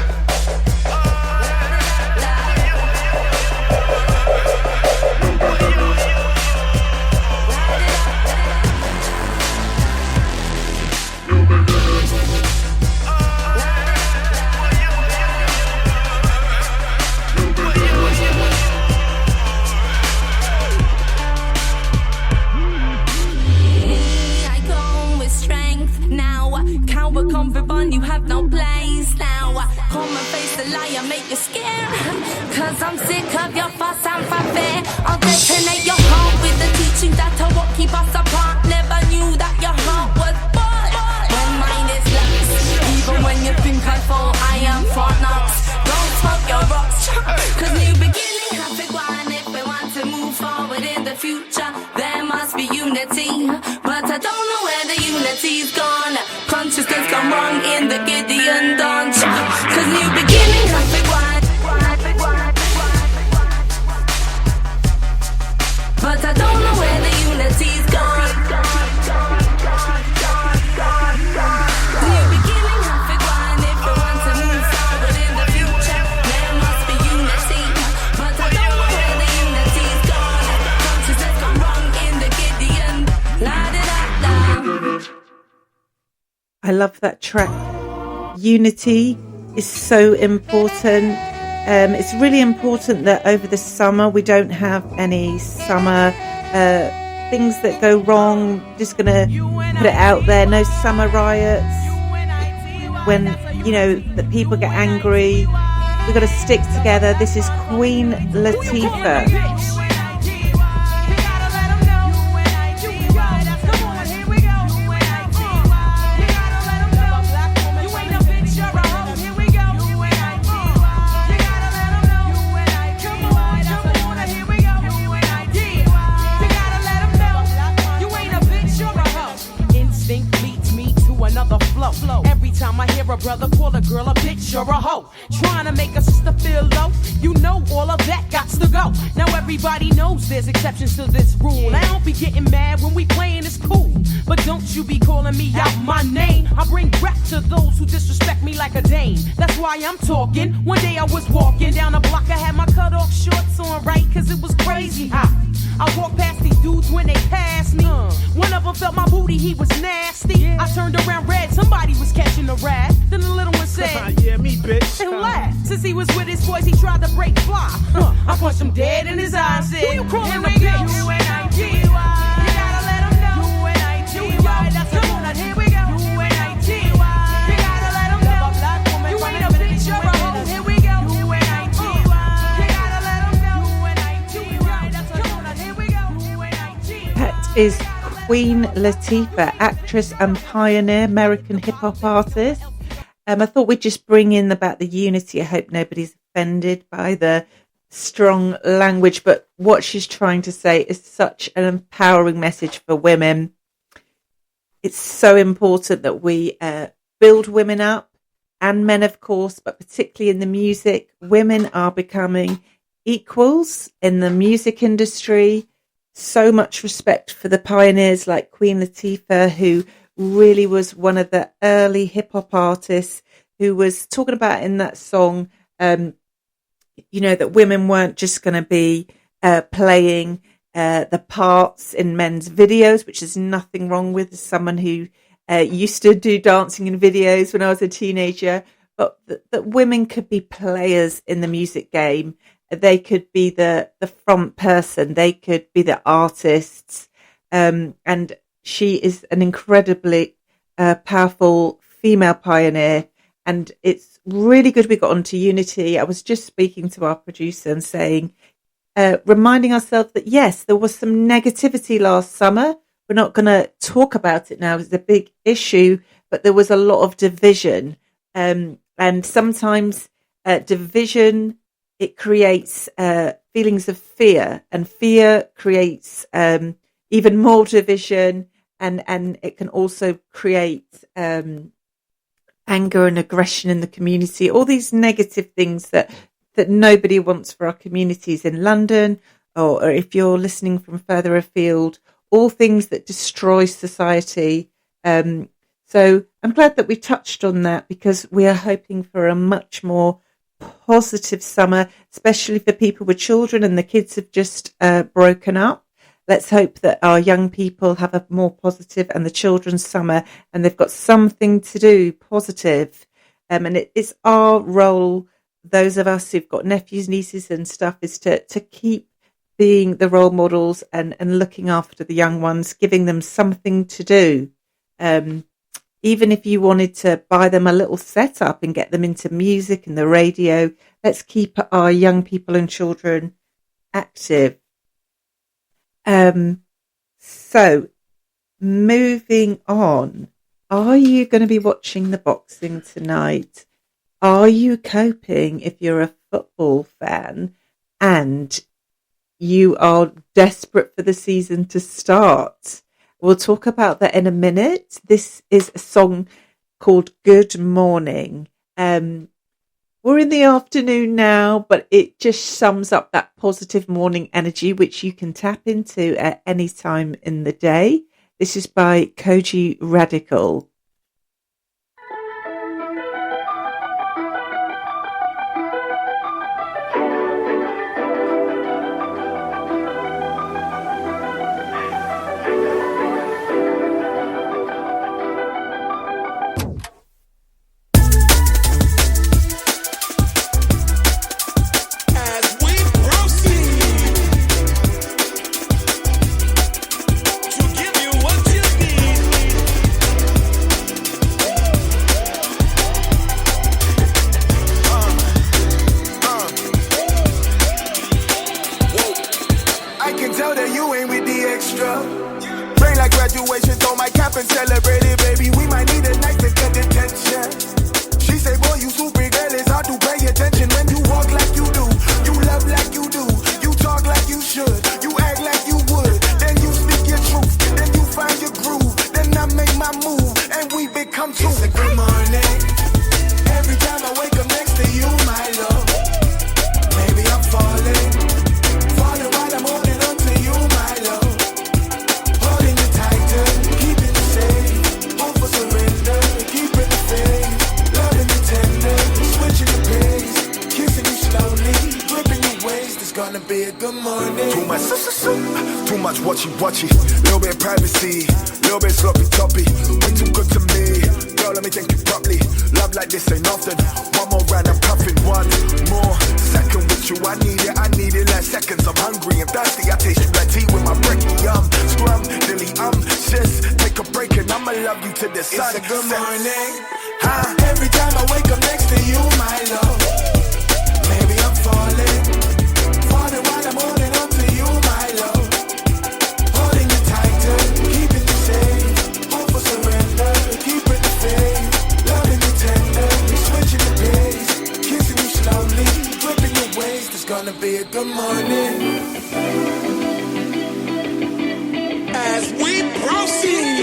Come for fun, you have no place now. Come and face the lie and make you scared. Cause I'm sick of your fuss and fanfare. I'll detonate your heart with the teaching that I won't keep us apart. Never knew that your heart was full when mine is lost. Even when you think I fall, I am Fort Knox. Don't smoke your rocks. Cause new beginning have to go on. If we want to move forward in the future, there must be unity. But I don't know where the unity's gone. Consciousness gone wrong in the Gideon dawn. Cause new beginning have to go on. But I don't know where the unity's gone. New beginning have to go on. If we want to move forward in the future, there must be unity. But I don't know where the unity's gone. Consciousness gone wrong in the Gideon. La-da-da-da. I love that track. Unity is so important. It's really important that over the summer we don't have any summer things that go wrong. Just gonna put it out there. No summer riots. When that people get angry, we've got to stick together. This is Queen Latifah. Every time I hear a brother call a girl a bitch or a hoe, trying to make a sister feel low, you know all of that gots to go. Now everybody knows there's exceptions to this rule. I don't be getting mad when we playing, it's cool, but don't you be calling me out my name. I bring rap to those who disrespect me like a dame. That's why I'm talking. One day I was walking down the block, I had my cut off shorts on, right? Cause it was crazy hot. I walked past these dudes when they passed me. One of them felt my booty, he was nasty. I turned around red, somebody was catching a rat. Then the little one said, yeah, me, bitch. And laughed. Since he was with his boys, he tried to break fly. I punched him dead in his eyes and said, who you calling a bitch? U-N-I-T-Y. You gotta let him know. U-N-I-T-Y. That's a woman. Here we go. U-N-I-T-Y. You gotta let him know. You ain't a bitch, you're a hoe. Here we go. U-N-I-T-Y. You gotta let him know. U-N-I-T-Y. That's a woman. Here we go. U-N-I-T-Y. That is Queen Latifah, actress and pioneer, American hip-hop artist. I thought we'd just bring in about the unity. I hope nobody's offended by the strong language, but what she's trying to say is such an empowering message for women. It's so important that we build women up, and men, of course, but particularly in the music. Women are becoming equals in the music industry. So much respect for the pioneers like Queen Latifah, who really was one of the early hip-hop artists who was talking about in that song, that women weren't just going to be playing the parts in men's videos, which is nothing wrong with. As someone who used to do dancing in videos when I was a teenager, but that women could be players in the music game. They could be the front person. They could be the artists. And she is an incredibly powerful female pioneer. And it's really good we got onto unity. I was just speaking to our producer and saying, reminding ourselves that, yes, there was some negativity last summer. We're not going to talk about it now. It's a big issue, but there was a lot of division. And sometimes division, it creates feelings of fear, and fear creates even more division, and it can also create anger and aggression in the community, all these negative things that nobody wants for our communities in London, or if you're listening from further afield, all things that destroy society. So I'm glad that we touched on that, because we are hoping for a much more positive summer, especially for people with children, and the kids have just broken up. Let's hope that our young people have a more positive, and the children's summer, and they've got something to do positive. And it's our role, those of us who've got nephews, nieces and stuff, is to keep being the role models and looking after the young ones, giving them something to do. Even if you wanted to buy them a little setup and get them into music and the radio, let's keep our young people and children active. So moving on, are you going to be watching the boxing tonight? Are you coping if you're a football fan and you are desperate for the season to start? We'll talk about that in a minute. This is a song called Good Morning. We're in the afternoon now, but it just sums up that positive morning energy, which you can tap into at any time in the day. This is by Koji Radical. watchy. Little bit of privacy, little bit sloppy toppy. Way too good to me. Girl, let me think you properly. Love like this ain't often. One more round, I'm puffing. One more second with you. I need it like seconds. I'm hungry and thirsty. I taste you like tea with my brekkie. Scrum, dilly, just take a break and I'ma love you to the sun. It's a good morning. Every time I wake up next to you, my love. Maybe I'm falling while I'm holding on to you, my love. Holding you tighter, keeping you safe. Hope for surrender, keeping the faith. Loving you tender, switching the pace. Kissing you slowly, gripping your waist. It's gonna be a good morning. As we proceed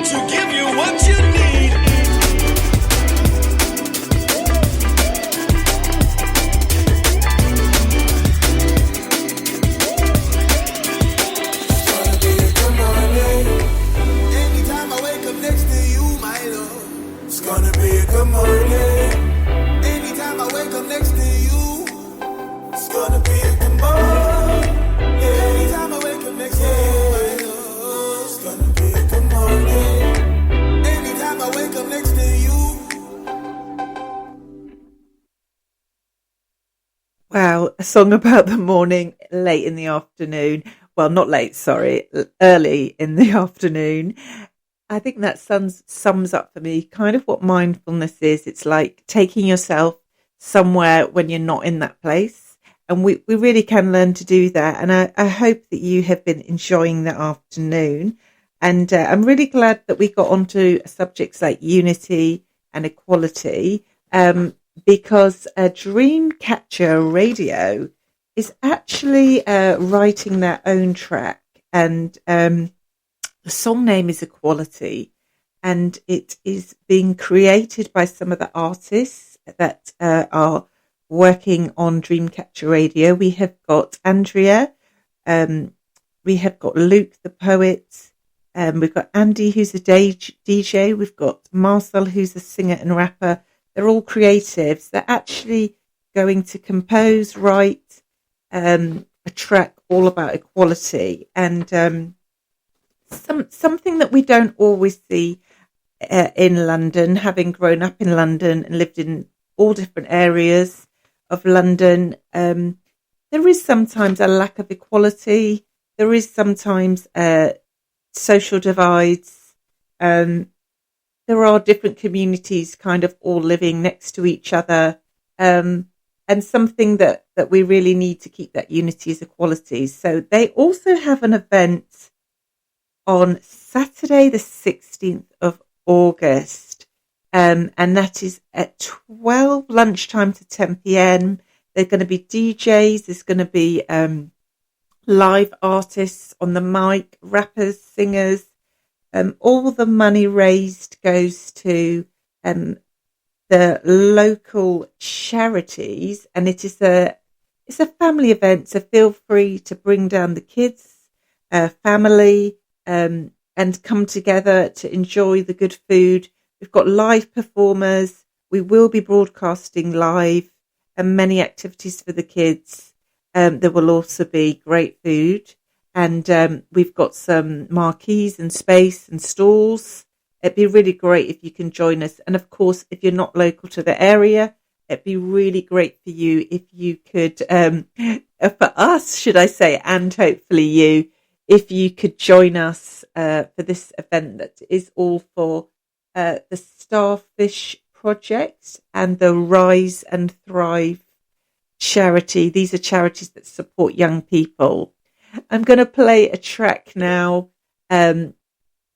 to give you what you need. It's gonna be a good morning. Anytime I wake up next to you, my love. It's gonna be a good morning. Anytime I wake up next to you, it's gonna be a good morning. Anytime I wake up next to you, my love. It's gonna be a good morning. Anytime I wake up next to you. Wow, a song about the morning late in the afternoon. Well, not late, sorry, early in the afternoon. I think that sums up for me kind of what mindfulness is. It's like taking yourself somewhere when you're not in that place. And we really can learn to do that. And I hope that you have been enjoying the afternoon. And I'm really glad that we got onto subjects like unity and equality, because Dreamcatcher Radio is actually writing their own track. And the song name is Equality. And it is being created by some of the artists that are working on Dreamcatcher Radio. We have got Andrea, we have got Luke the poet, we've got Andy who's a DJ, we've got Marcel who's a singer and rapper. They're all creatives. They're actually going to compose, write a track all about equality, and something that we don't always see in London, having grown up in London and lived in all different areas of London. There is sometimes a lack of equality. There is sometimes social divides. There are different communities kind of all living next to each other. And something that we really need to keep that unity is equality. So they also have an event on Saturday, the 16th of August. And that is at 12 lunchtime to 10 p.m. There are going to be DJs. There's going to be live artists on the mic, rappers, singers. All the money raised goes to the local charities, and it's a family event. So feel free to bring down the kids, family, and come together to enjoy the good food. We've got live performers. We will be broadcasting live, and many activities for the kids. There will also be great food, and we've got some marquees and space and stalls. It'd be really great if you can join us. And of course, if you're not local to the area, it'd be really great for you if you could, for us, should I say, and hopefully you, if you could join us for this event that is all for the Starfish Project and the Rise and Thrive charity. These are charities that support young people. I'm going to play a track now.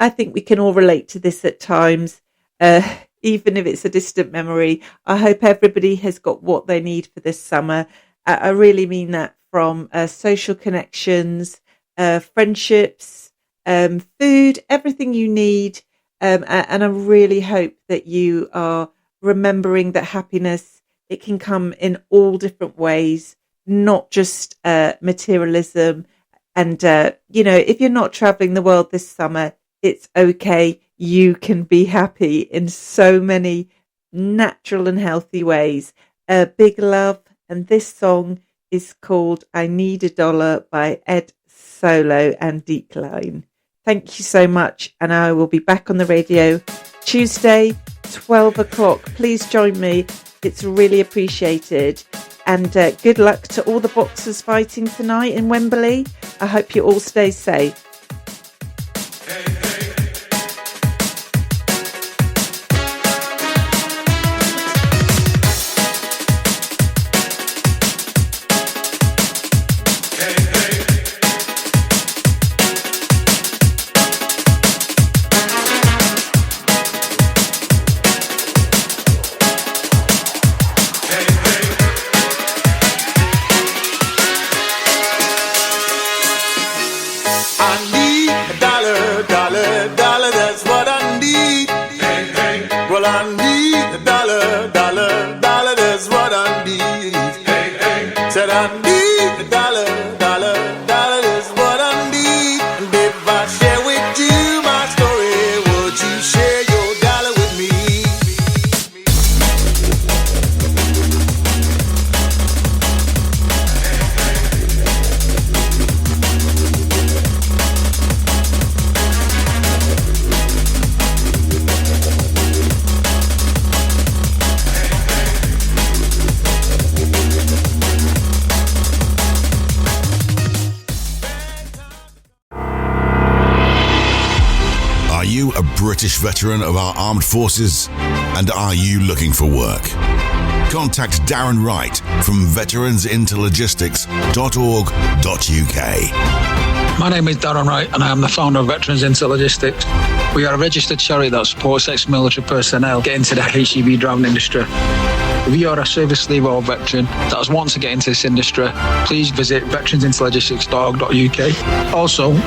I think we can all relate to this at times, even if it's a distant memory. I hope everybody has got what they need for this summer. I really mean that, from social connections, friendships, food, everything you need. And I really hope that you are remembering that happiness, it can come in all different ways, not just materialism. And, if you're not traveling the world this summer, it's okay. You can be happy in so many natural and healthy ways. Big love. And this song is called I Need a Dollar by Ed Solo and Decline. Thank you so much, and I will be back on the radio Tuesday, 12 o'clock. Please join me. It's really appreciated. And good luck to all the boxers fighting tonight in Wembley. I hope you all stay safe. British veteran of our armed forces, and are you looking for work? Contact Darren Wright from veteransinterlogistics.org.uk. My name is Darren Wright and I am the founder of Veterans Into Logistics. We are a registered charity that supports ex-military personnel get into the HGV driving industry. If you are a service leaver or veteran that wants to get into this industry, please visit veteransinterlogistics.org.uk. Also,